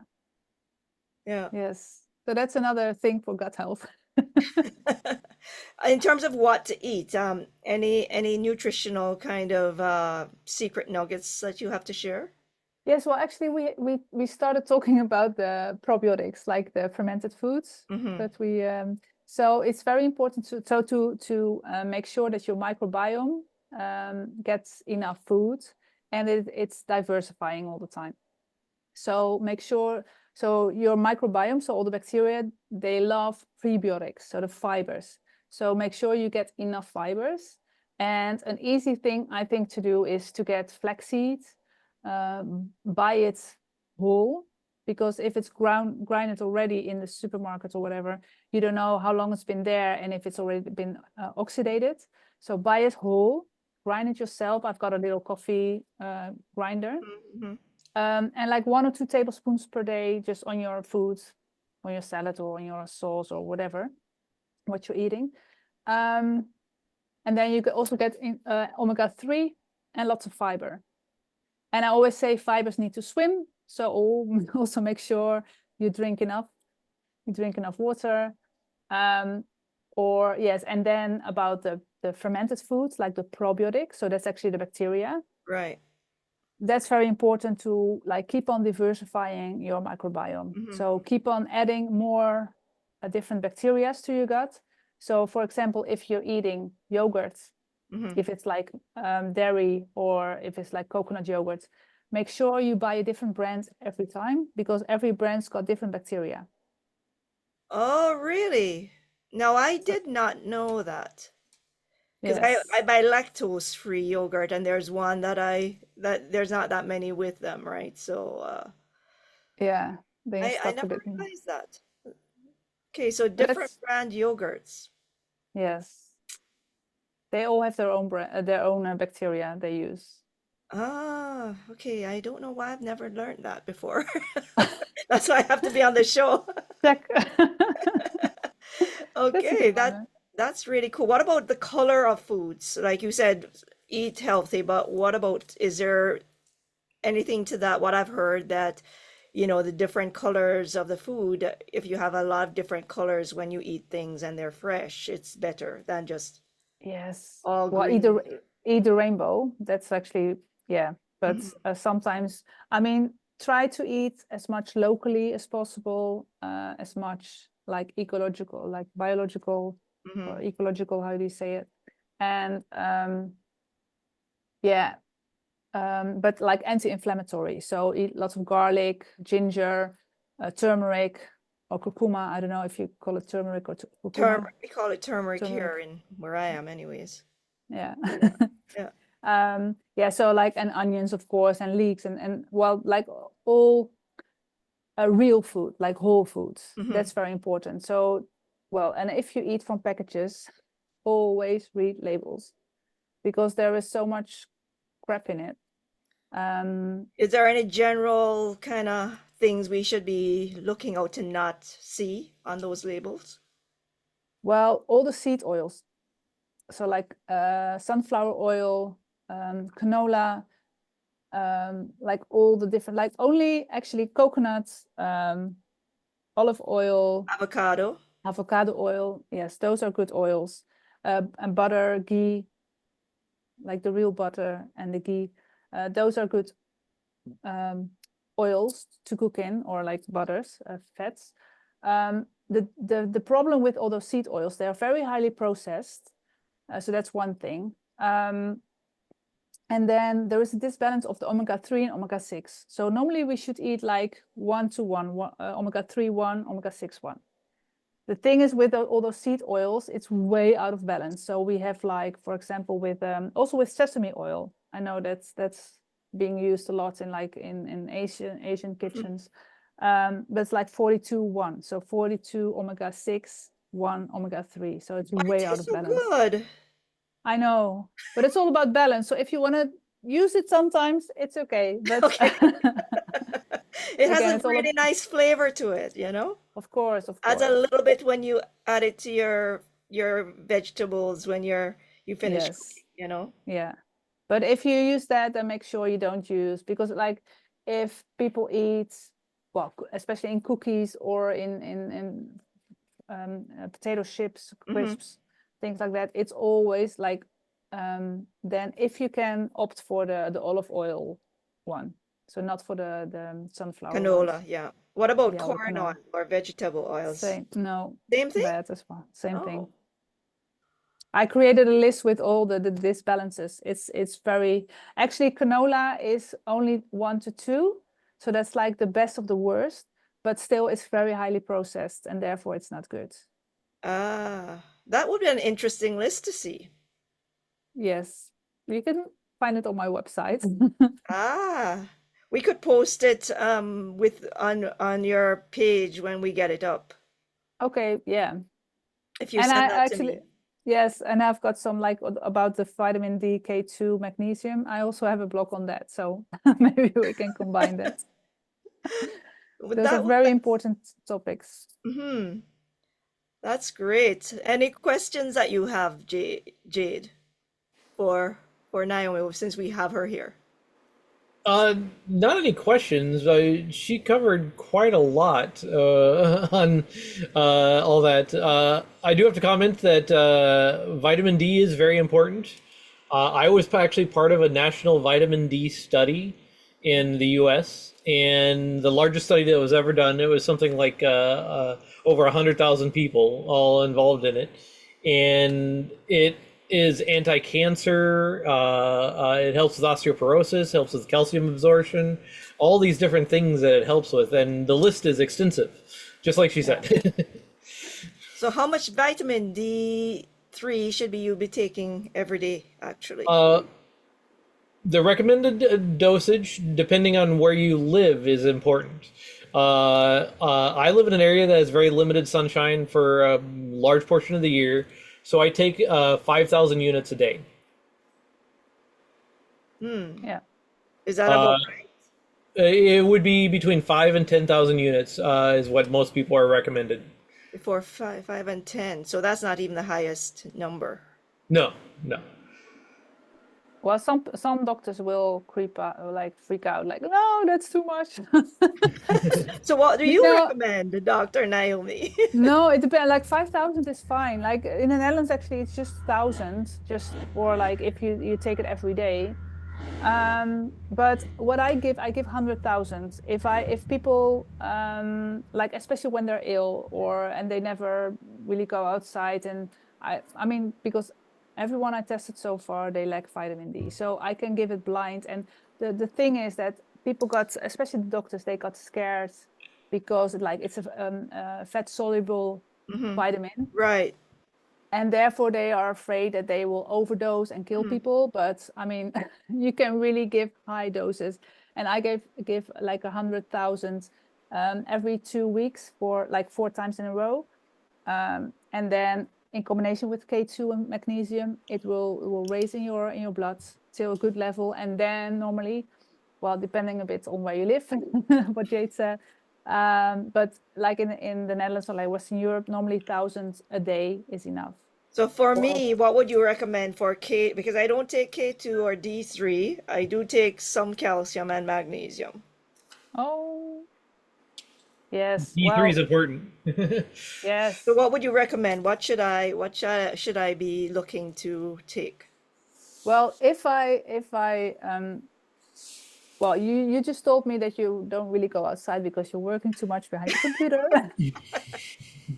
Yeah. yes. So that's another thing for gut health. In terms of what to eat, any nutritional kind of secret nuggets that you have to share? Yes, well, actually, we started talking about the probiotics, like the fermented foods Mm-hmm. that we. So it's very important to make sure that your microbiome gets enough food, and it's diversifying all the time. So make sure, so your microbiome, so all the bacteria, they love prebiotics, so the fibers. So make sure you get enough fibers. And an easy thing I think to do is to get flaxseed, buy it whole, because if it's grinded already in the supermarket or whatever, you don't know how long it's been there and if it's already been oxidated. So buy it whole, grind it yourself. I've got a little coffee grinder. Mm-hmm. And like 1 or 2 tablespoons per day, just on your food, on your salad or on your sauce or whatever, what you're eating. And then you can also get omega-3 and lots of fiber. And I always say fibers need to swim. So also make sure you drink enough water. Or yes, and then about the fermented foods, like the probiotics. So that's actually the bacteria. Right. That's very important to like keep on diversifying your microbiome. Mm-hmm. So keep on adding more different bacteria to your gut. So for example, if you're eating yogurt, Mm-hmm. if it's like dairy or if it's like coconut yogurt, make sure you buy a different brand every time because every brand's got different bacteria. Oh, really? No, I did not know that. Because I Yes. buy lactose-free yogurt, and there's one that there's not that many with them, right? So Yeah. Then you're I stuck with never it. realized that. Okay, so But different brand yogurts. yes. They all have their own their own bacteria they use. Ah, okay. I don't know why I've never learned that before. That's why I have to be on the show. Check. That's a Okay, good one. that's really cool. What about the color of foods? Like you said, eat healthy, but what about, is there anything to that? What I've heard that, the different colors of the food, if you have a lot of different colors when you eat things and they're fresh, it's better than just Yes. all Well, green. eat the rainbow. That's actually, yeah. But Mhm. sometimes, I mean, try to eat as much locally as possible, as much like ecological, like biological or Mhm. ecological, how do you say it? And yeah, but like anti-inflammatory. So eat lots of garlic, ginger, turmeric, or curcuma. I don't know if you call it turmeric or curcuma. We call it turmeric here Turmeric. in where I am anyways. Yeah. Yeah. Yeah. Yeah, so like, and onions, of course, and leeks, and well, like all real food, like whole foods. Mhm. That's very important. So, well, and if you eat from packages, always read labels because there is so much crap in it. Is there any general kind of things we should be looking out to not see on those labels? Well, all the seed oils, so like sunflower oil, canola, like all the different, like only actually coconuts, olive oil, Avocado. avocado oil. Yes, those are good oils. And butter, ghee, like the real butter and the ghee. Those are good oils to cook in, or like butters, fats. The problem with all those seed oils, they are very highly processed. So that's one thing. And then there is a disbalance of the omega-3 and omega-6. So normally we should eat like 1 to 1, omega-3 1, omega-6 1. the thing is with all those seed oils, it's way out of balance. So we have like, for example, with also with sesame oil. I know that's being used a lot in like in Asian kitchens. But it's like 42:1. So 42 omega-6, 1 omega-3. So it's But way it out tastes of so balance. good. I know, but it's all about balance. So if you want to use it sometimes, it's okay. But Okay. It has again, a it's all really nice flavor to it, you know? of course, of Adds a course. little bit when you add it to your vegetables when you finish Yes. cooking, you know? Yeah. But if you use that, then make sure you don't use, because like if people eat, well, especially in cookies or in potato chips, crisps, things like that, it's always like, then if you can opt for the olive oil one, so not for the sunflower Canola, ones. yeah. What about Yeah, or the corn oil canola. or vegetable oils? Same, no, Same thing? bad as well. Same thing. Oh. I created a list with all the disbalances. It's very, actually canola is only 1 to 2, so that's like the best of the worst, but still it's very highly processed and therefore it's not good. Ah, that would be an interesting list to see. Yes, you can find it on my website. Ah, we could post it with on your page when we get it up. Okay, yeah. If you And I send that to actually, me. yes, and I've got some like about the vitamin D, K2, magnesium. I also have a blog on that, so maybe we can combine that. Would Those are that would very important topics. That's great. Any questions that you have, Jade, for Naomi, since we have her here? Not any questions. She covered quite a lot on all that. I do have to comment that vitamin D is very important. I was actually part of a national vitamin D study in the U.S., and the largest study that was ever done. It was something like over 100,000 people all involved in it, and it is anti-cancer. It helps with osteoporosis, helps with calcium absorption, all these different things that it helps with, and the list is extensive, just like she said. So how much vitamin D3 should you be taking every day, actually? The recommended dosage, depending on where you live, is important. I live in an area that has very limited sunshine for a large portion of the year, so I take 5,000 units a day. Yeah. Is that about right? It would be between 5 and 10,000 units is what most people are recommended. Before 5 and 10. So that's not even the highest number. No, no. Well, some doctors will creep out, or like freak out, like, no, that's too much. So what do you No, recommend, Dr. Naomi? no, it depends. Like 5,000 is fine. Like in the Netherlands, actually, it's just 1,000, just for like if you take it every day. But what I give 100,000. If people like, especially when they're ill and they never really go outside, and I mean, because everyone I tested so far, they lack vitamin D, so I can give it blind. And the thing is that people got, especially the doctors, they got scared because like it's a fat soluble vitamin, Right. and therefore they are afraid that they will overdose and kill people. But I mean, you can really give high doses, and I give like 100,000 every 2 weeks for like 4 times in a row, and then in combination with K2 and magnesium, it will raise in your blood to a good level, and then normally, well, depending a bit on where you live, what Jade said. But like in the Netherlands or like Western Europe, normally 1,000 a day is enough. So for me, what would you recommend for K? Because I don't take K2 or D3. I do take some calcium and magnesium. Oh, yes. D3 Well, is important. yes. So what would you recommend? Should I be looking to take? Well, if I well, you just told me that you don't really go outside because you're working too much behind your computer.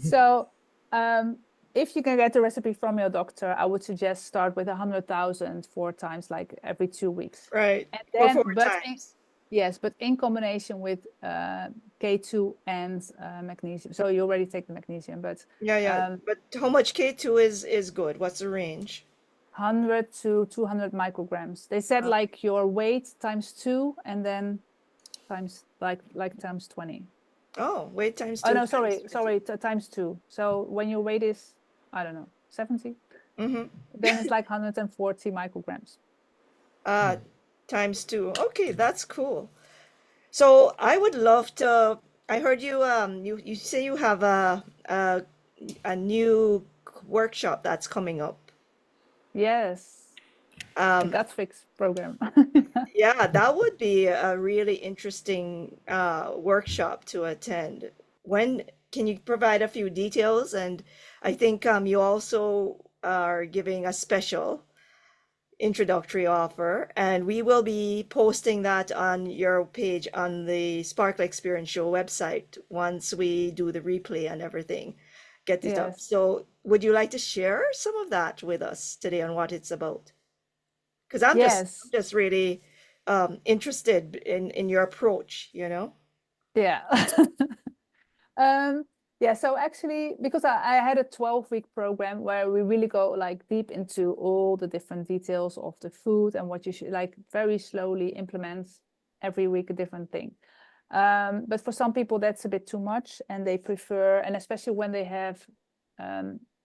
So, if you can get the recipe from your doctor, I would suggest start with 100,000 4 times, like every 2 weeks. Right. And For then, 4 but times. Yes, but in combination with K2 and magnesium. So you already take the magnesium, but Yeah. But how much K2 is good? What's the range? 100 to 200 micrograms. They said like your weight times 2 and then times times 20. Oh, weight times 2. Oh no, sorry, times 2. So when your weight is, I don't know, 70, Mm-hmm. then it's like 140 micrograms. Times 2. Okay, that's cool. So I would love to. I heard you. You say you have a new workshop that's coming up. Yes, the Um, gut fix program. yeah, that would be a really interesting workshop to attend. When can you provide a few details? And I think you also are giving a special introductory offer, and we will be posting that on your page on the Sparkle Experience Show website once we do the replay and everything, get it up. Yes. So would you like to share some of that with us today on what it's about? Because I'm Yes. just really interested in your approach, you know? Yeah. Yeah, so actually, because I had a 12-week program where we really go like deep into all the different details of the food and what you should like very slowly implement every week a different thing. But for some people that's a bit too much, and they prefer, and especially when they have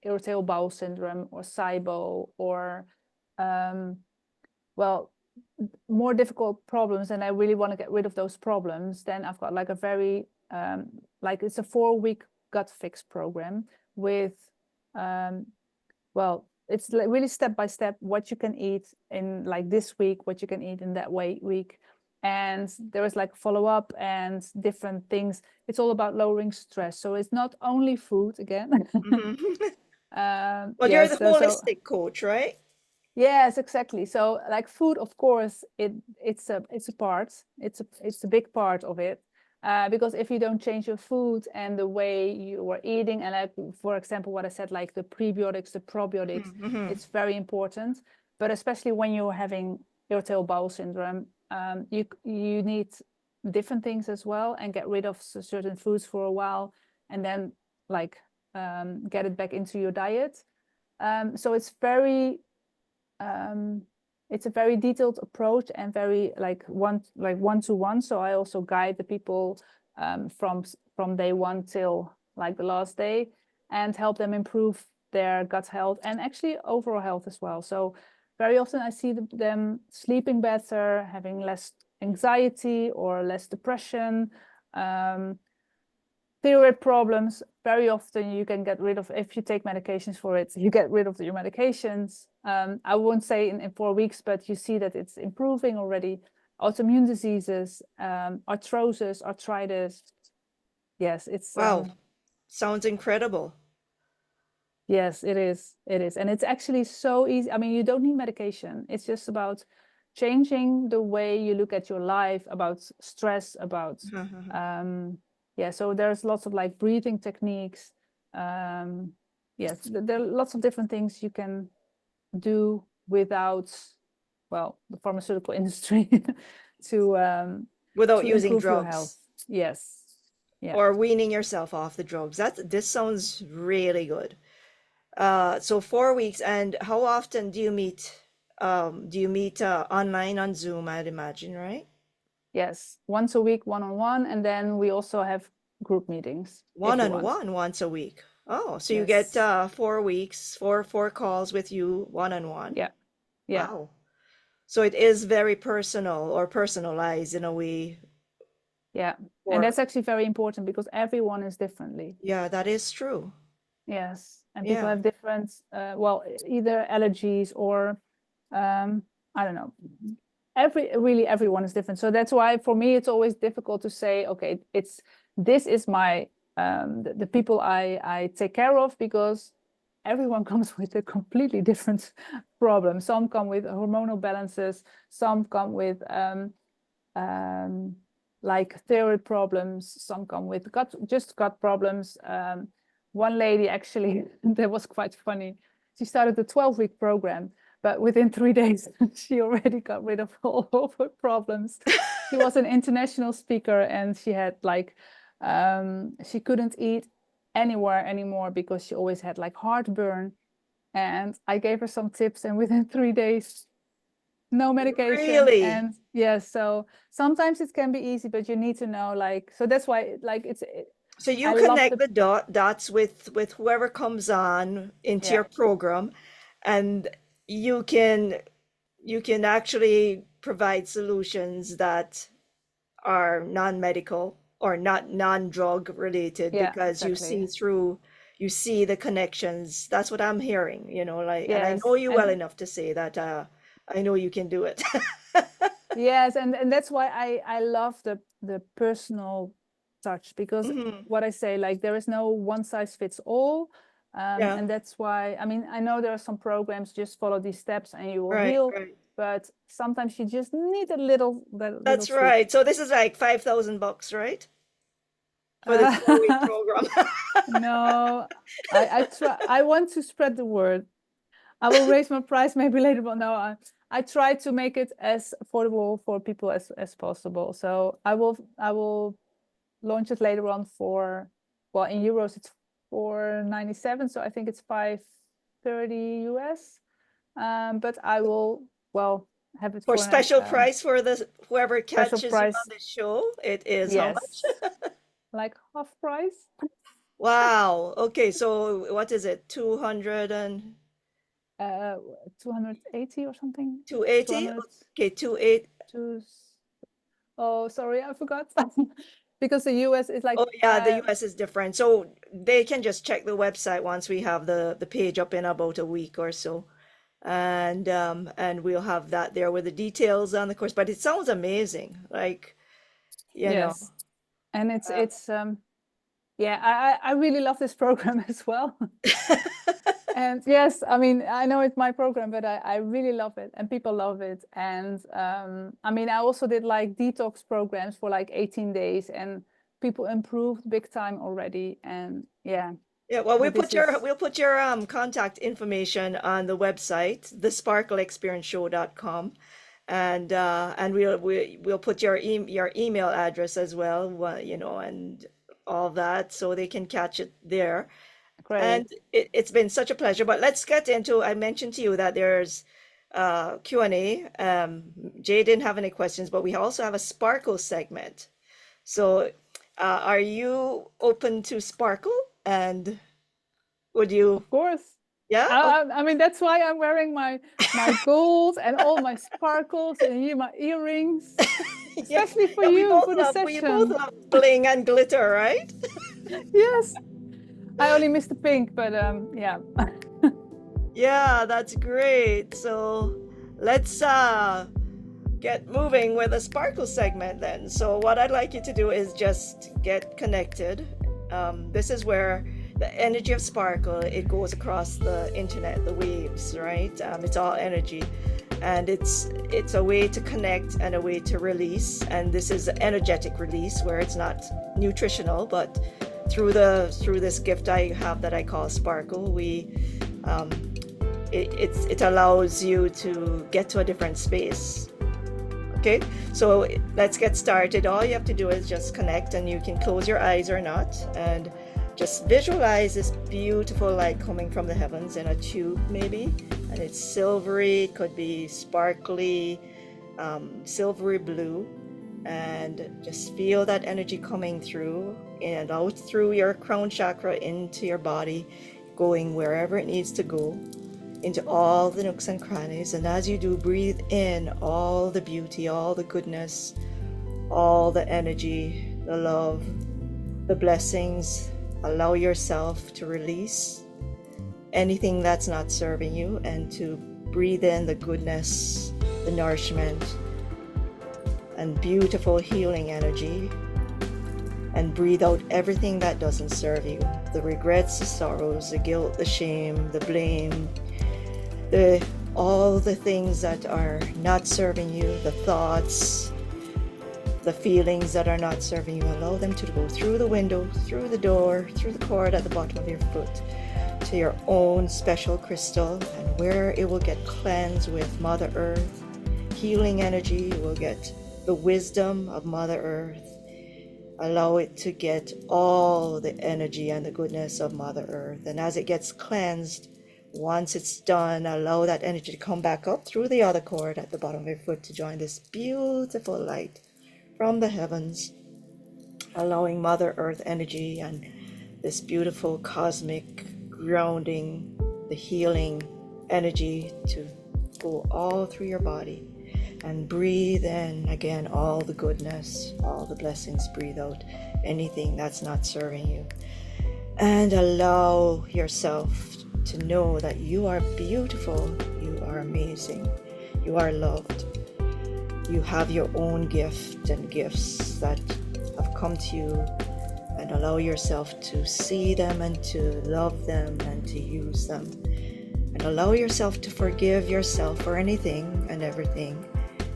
irritable bowel syndrome or SIBO or well, more difficult problems, and I really want to get rid of those problems, then I've got like a very like it's a 4-week gut fix program with well, it's like really step by step what you can eat in like this week, what you can eat in that week, and there is like follow up and different things. It's all about lowering stress, so it's not only food again. Well, you're Yes, the holistic coach, right? yes, exactly. So like food, of course, it's a part. It's a big part of it. Because if you don't change your food and the way you are eating, and like for example, what I said, like the prebiotics, the probiotics, it's very important. But especially when you're having irritable bowel syndrome, you need different things as well, and get rid of certain foods for a while, and then like get it back into your diet. So it's a very detailed approach and very like one-to-one. So I also guide the people from day one till like the last day, and help them improve their gut health and actually overall health as well. So very often I see them sleeping better, having less anxiety or less depression, thyroid problems. Very often you can get rid of, if you take medications for it, you get rid of your medications. I won't say in 4 weeks, but you see that it's improving already. Autoimmune diseases, arthrosis, arthritis. Yes, it's Wow, sounds incredible. yes, it is. It is. And it's actually so easy. I mean, you don't need medication. It's just about changing the way you look at your life, about stress, about yeah, so there's lots of like breathing techniques. Yes, there are lots of different things you can do without, well, the pharmaceutical industry Without to using improve your drugs. health. Yes. Yeah. Or weaning yourself off the drugs. This sounds really good. So 4 weeks, and how often do you meet? Do you meet online on Zoom, I'd imagine, right? Yes, once a week, one-on-one, and then we also have group meetings if you want. One-on-one once a week. Oh, so you get Yes. 4 weeks, four calls with you one-on-one. Yeah. Yeah. Wow. So it is very personal or personalized in a way. Yeah. For And that's actually very important because everyone is differently. yeah, that is true. Yes. And people Yeah. have different, well, either allergies or, I don't know. Really everyone is different. So that's why for me, it's always difficult to say, okay, this is my, the people I take care of, because everyone comes with a completely different problem. Some come with hormonal balances, some come with like thyroid problems, some come with gut problems. One lady actually, that was quite funny. She started a 12-week program, but within 3 days, she already got rid of all of her problems. She was an international speaker, and she had like she couldn't eat anywhere anymore because she always had like heartburn. And I gave her some tips, and within 3 days, no medication. Really? And yes, so sometimes it can be easy, but you need to know, like, so that's why like So you I love connect the dots with whoever comes on into Yeah. your program, and you can actually provide solutions that are non-medical or not non-drug related, Yeah, because exactly. you see the connections. That's what I'm hearing, like, and I Yes, know you well and enough to say that I know you can do it. yes, and that's why I love the personal touch, because Mhm. what I say, like, there is no one size fits all. Yeah, And that's why, I mean, I know there are some programs, just follow these steps and you will right, heal, right. but sometimes you just need a little That's tweak. right. So this is like $5,000, right? For this 4-week program. No, I want to spread the word. I will raise my price maybe later, but no, I try to make it as affordable for people as possible. So I will launch it later on for, well, in euros it's 497, so I think it's 530 US. But I will, well, have it For for special price for the whoever special catches you on price. the show, it is how much? Yes, like half price. Wow. Okay, so what is it? 200 and Uh, 280 or something. 280? 200 Okay, 28. to. Oh, sorry, I forgot. Because the US is like Oh yeah, the US is different. So they can just check the website once we have the page up in about a week or so. And we'll have that there with the details on the course. But it sounds amazing. Like, yes, and uh, it's yeah, I really love this program as well. And yes, I mean, I know it's my program, but I really love it, and people love it. And I mean, I also did like detox programs for like 18 days, and people improved big time already. And yeah, Yeah, well, but this is we'll put your contact information on the website, thesparkleexperienceshow.com, and we'll put your email address as well, and all that, so they can catch it there. And great. it's been such a pleasure. But let's get into, I mentioned to you that there's Q&A. Jay didn't have any questions, but we also have a Sparkle segment. So are you open to Sparkle? And would you, Of course. yeah? I mean, that's why I'm wearing my gold and all my sparkles and here my earrings, Yeah, especially for yeah, you for the we both session. love bling and glitter, right? Yes, I only missed the pink, but yeah. Yeah, that's great. So let's get moving with a Sparkle segment then. So what I'd like you to do is just get connected. This is where the energy of Sparkle, it goes across the internet, the waves, right? It's all energy, and it's a way to connect and a way to release. And this is an energetic release where it's not nutritional, but through this gift I have that I call Sparkle, it allows you to get to a different space. Okay, so let's get started. All you have to do is just connect, and you can close your eyes or not, and just visualize this beautiful light coming from the heavens in a tube maybe, and it's silvery, it could be sparkly, silvery blue, and just feel that energy coming through and out through your crown chakra into your body, going wherever it needs to go, into all the nooks and crannies. And as you do, breathe in all the beauty, all the goodness, all the energy, the love, the blessings. Allow yourself to release anything that's not serving you, and to breathe in the goodness, the nourishment, and beautiful healing energy, and breathe out everything that doesn't serve you, the regrets, the sorrows, the guilt, the shame, the blame, all the things that are not serving you, the thoughts, the feelings that are not serving you. Allow them to go through the window, through the door, through the cord at the bottom of your foot, to your own special crystal, and where it will get cleansed with Mother Earth. Healing energy will get the wisdom of Mother Earth. Allow it to get all the energy and the goodness of Mother Earth. And as it gets cleansed, once it's done, allow that energy to come back up through the other cord at the bottom of your foot to join this beautiful light from the heavens, allowing Mother Earth energy and this beautiful cosmic grounding, the healing energy to go all through your body. And breathe in again all the goodness, all the blessings. Breathe out anything that's not serving you. And allow yourself to know that you are beautiful, you are amazing, you are loved. You have your own gift and gifts that have come to you, and allow yourself to see them and to love them and to use them. And allow yourself to forgive yourself for anything and everything.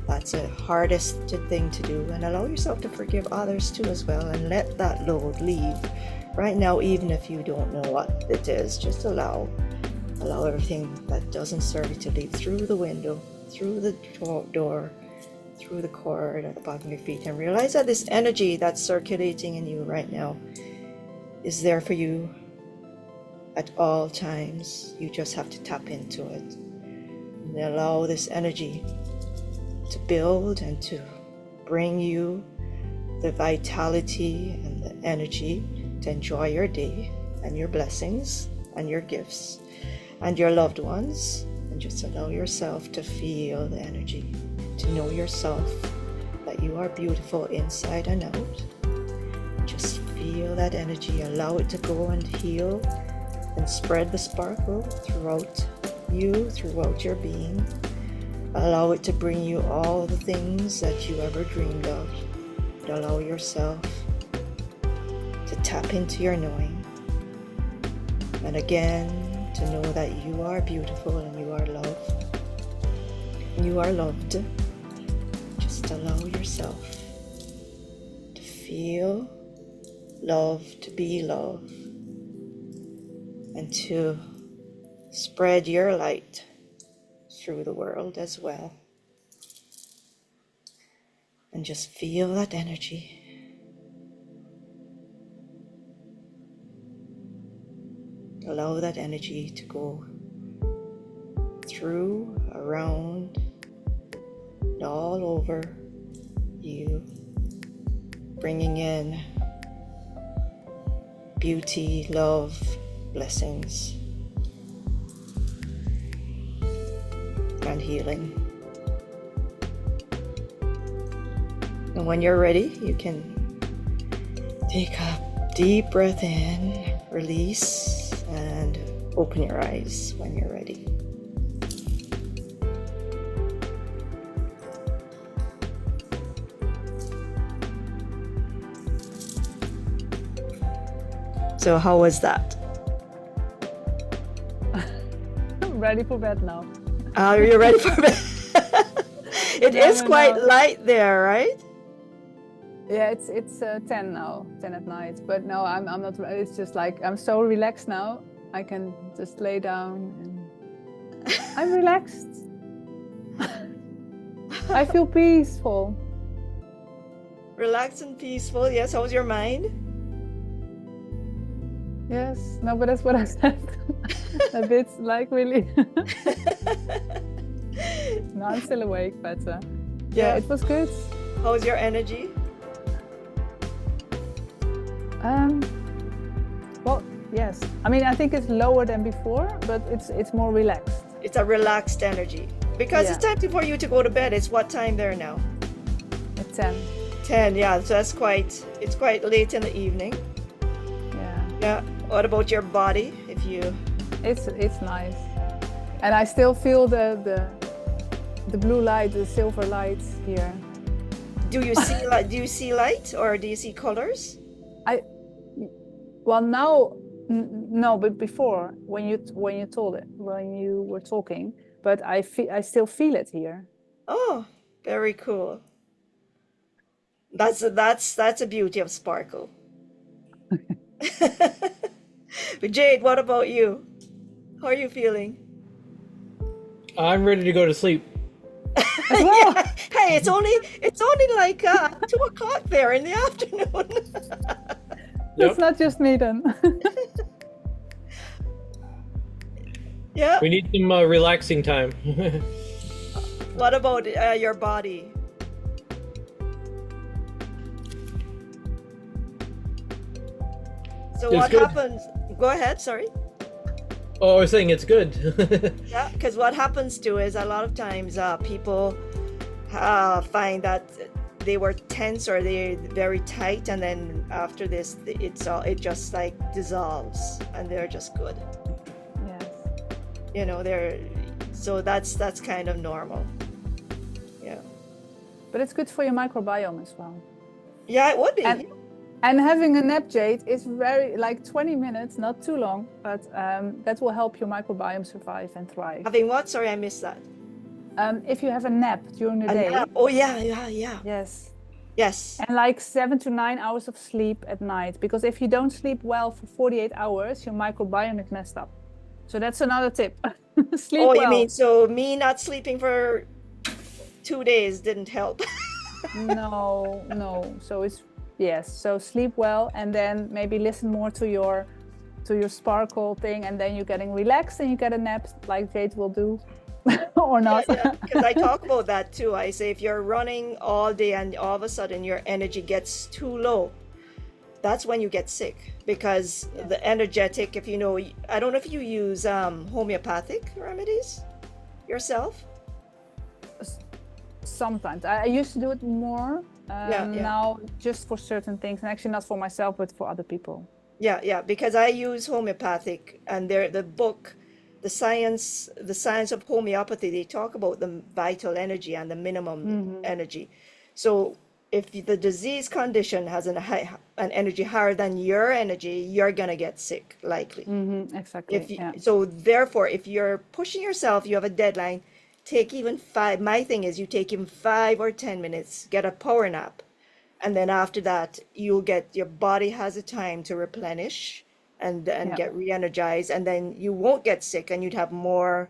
That's the hardest thing to do. And allow yourself to forgive others too as well, and let that load leave right now, even if you don't know what it is. Just allow everything that doesn't serve you to leave through the window, through the door, through the cord at the bottom of your feet, and realize that this energy that's circulating in you right now is there for you at all times. You just have to tap into it and allow this energy to build and to bring you the vitality and the energy to enjoy your day and your blessings and your gifts and your loved ones. And just allow yourself to feel the energy, to know yourself, that you are beautiful inside and out. Just feel that energy, allow it to go and heal and spread the sparkle throughout you, throughout your being. Allow it to bring you all the things that you ever dreamed of. Allow yourself to tap into your knowing. And again, to know that you are beautiful and you are loved. You are loved. Just allow yourself to feel love, to be love, and to spread your light through the world as well. And just feel that energy. Allow that energy to go through, around, and all over you, bringing in beauty, love, blessings, and healing. And when you're ready, you can take a deep breath in, release, and open your eyes when you're ready. So how was that? I'm ready for bed now. Are you ready for bed? It is quite light there, right? Yeah, it's 10 now, 10 at night. But no, I'm not. It's just like I'm so relaxed now. I can just lay down and I'm relaxed. I feel peaceful. Relaxed and peaceful. Yes. How's your mind? Yes. No, but that's what I said. A bit like really. No, I'm still awake, but yeah, it was good. How's your energy? Well, yes. I mean, I think it's lower than before, but it's more relaxed. It's a relaxed energy. Because it's time for you to go to bed. It's what time there now? At 10. 10, yeah. So it's quite late in the evening. Yeah. Yeah. What about your body? It's nice. And I still feel the blue light, the silver light here. Do you see light? Do you see light, or do you see colors? Well, now, no, but before, when you were talking, but I still feel it here. Oh, very cool. That's the beauty of sparkle. But Jade, what about you? How are you feeling? I'm ready to go to sleep. as well. Yeah. Hey, it's only like 2 o'clock there in the afternoon. It's Yep. not just me then. Yeah. We need some relaxing time. What about your body? So It's what good. happens? Go ahead. Sorry. Oh, I was saying it's good. Yeah, because what happens too is a lot of times people find that they were tense or they're very tight, and then after this, it just like dissolves, and they're just good. Yes. You know, so that's kind of normal. Yeah. But it's good for your microbiome as well. Yeah, it would be. And having a nap, Jade, is very like 20 minutes, not too long, but that will help your microbiome survive and thrive. Having what? Sorry, I missed that. If you have a nap during the A day, nap. Oh yeah. yes, Yes. and like 7 to 9 hours of sleep at night, because if you don't sleep well for 48 hours, your microbiome is messed up. So that's another tip. Sleep Oh, well. you mean so me not sleeping for 2 days didn't help? No. So it's yes. So sleep well, and then maybe listen more to your sparkle thing, and then you're getting relaxed and you get a nap like Jade will do, or not. Yeah, because I talk about that too. I say if you're running all day and all of a sudden your energy gets too low, that's when you get sick, because the energetic, if you know, I don't know if you use homeopathic remedies yourself. Sometimes I used to do it more. Yeah. Now just for certain things, and actually not for myself, but for other people. Yeah, because I use homeopathic, and the book, the science of homeopathy, they talk about the vital energy and the minimum energy. So if the disease condition has an energy higher than your energy, you're gonna get sick likely. Exactly. So therefore, if you're pushing yourself, you have a deadline, take even 5. My thing is you take even 5 or 10 minutes, get a power nap. And then after that, your body has a time to replenish and get re-energized, and then you won't get sick, and you'd have more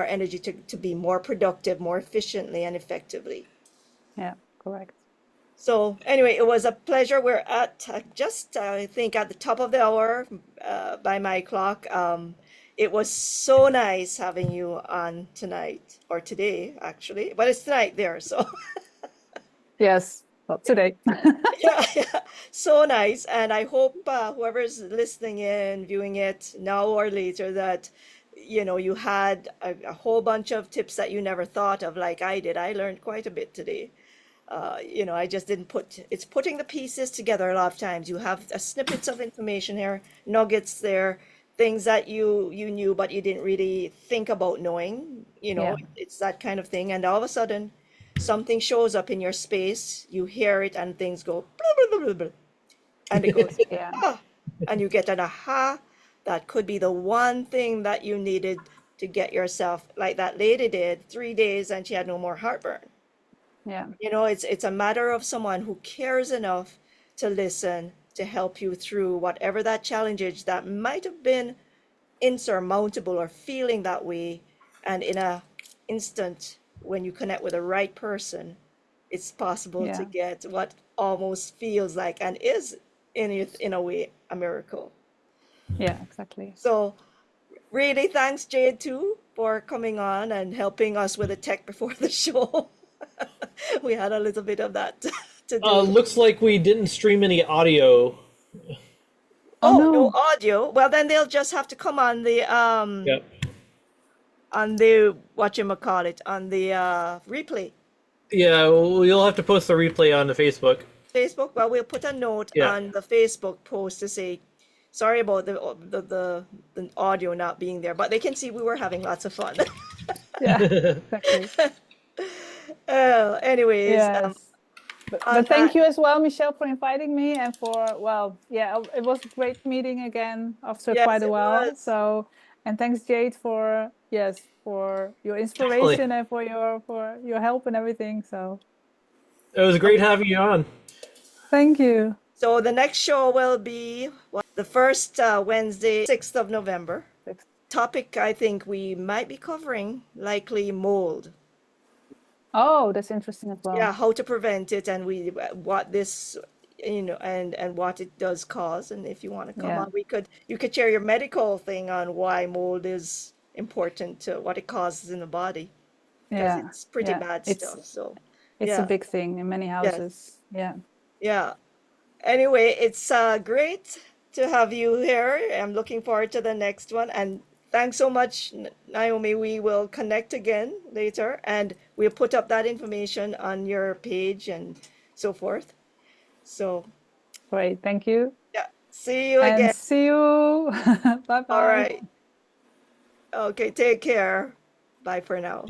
energy to be more productive, more efficiently and effectively. Yeah, correct. So anyway, it was a pleasure. We're at I think at the top of the hour by my clock. It was so nice having you on tonight, or today actually, but it's tonight there. So Yes, well, today. yeah, so nice. And I hope whoever's listening in, viewing it now or later, that you had a whole bunch of tips that you never thought of, like I did. I learned quite a bit today. I just didn't it's putting the pieces together. A lot of times you have snippets of information here, nuggets there, things that you knew but you didn't really think about knowing. Yeah. It's that kind of thing, and all of a sudden something shows up in your space, you hear it, and things go blah, blah, blah, blah, blah, and it goes Yeah. ah, and you get an aha. That could be the one thing that you needed to get yourself, like that lady did, 3 days and she had no more heartburn. Yeah. It's a matter of someone who cares enough to listen, to help you through whatever that challenge is that might have been insurmountable or feeling that way. And in a instant, when you connect with the right person, it's possible to get what almost feels like, and is in a way, a miracle. Yeah, exactly. So really thanks, Jade, too, for coming on and helping us with the tech before the show. We had a little bit of that to do. Looks like we didn't stream any audio. Oh, no. no audio. Well, then they'll just have to come on the Yep. on the whatchamacallit, on the replay. Yeah, well, you'll have to post the replay on the Facebook. Facebook. Well, we'll put a note on the Facebook post to say sorry about the audio not being there, but they can see we were having lots of fun. Yeah, exactly. Anyways, Yes. But thank you as well, Michelle, for inviting me, and it was a great meeting again after quite a while. Was. So, and thanks, Jade, for your inspiration. Definitely. And for your help and everything. So it was great having you on. Thank you. So the next show will be the first Wednesday, 6th of November. Topic I think we might be covering, likely mold. Oh, that's interesting as well. Yeah, how to prevent it, and what this, and what it does cause. And if you want to come Yeah. on, you could share your medical thing on why mold is important to what it causes in the body, because Yeah. it's pretty Yeah. bad It's stuff. So it's a yeah, big thing in many yes, houses. Yeah. yeah. Anyway, it's great to have you here. I'm looking forward to the next one. And thanks so much, Naomi. We will connect again later, and we'll put up that information on your page and so forth. So, Great. Thank you. yeah, see you And again. see you. All Bye-bye. right. Okay, take care. Bye for now.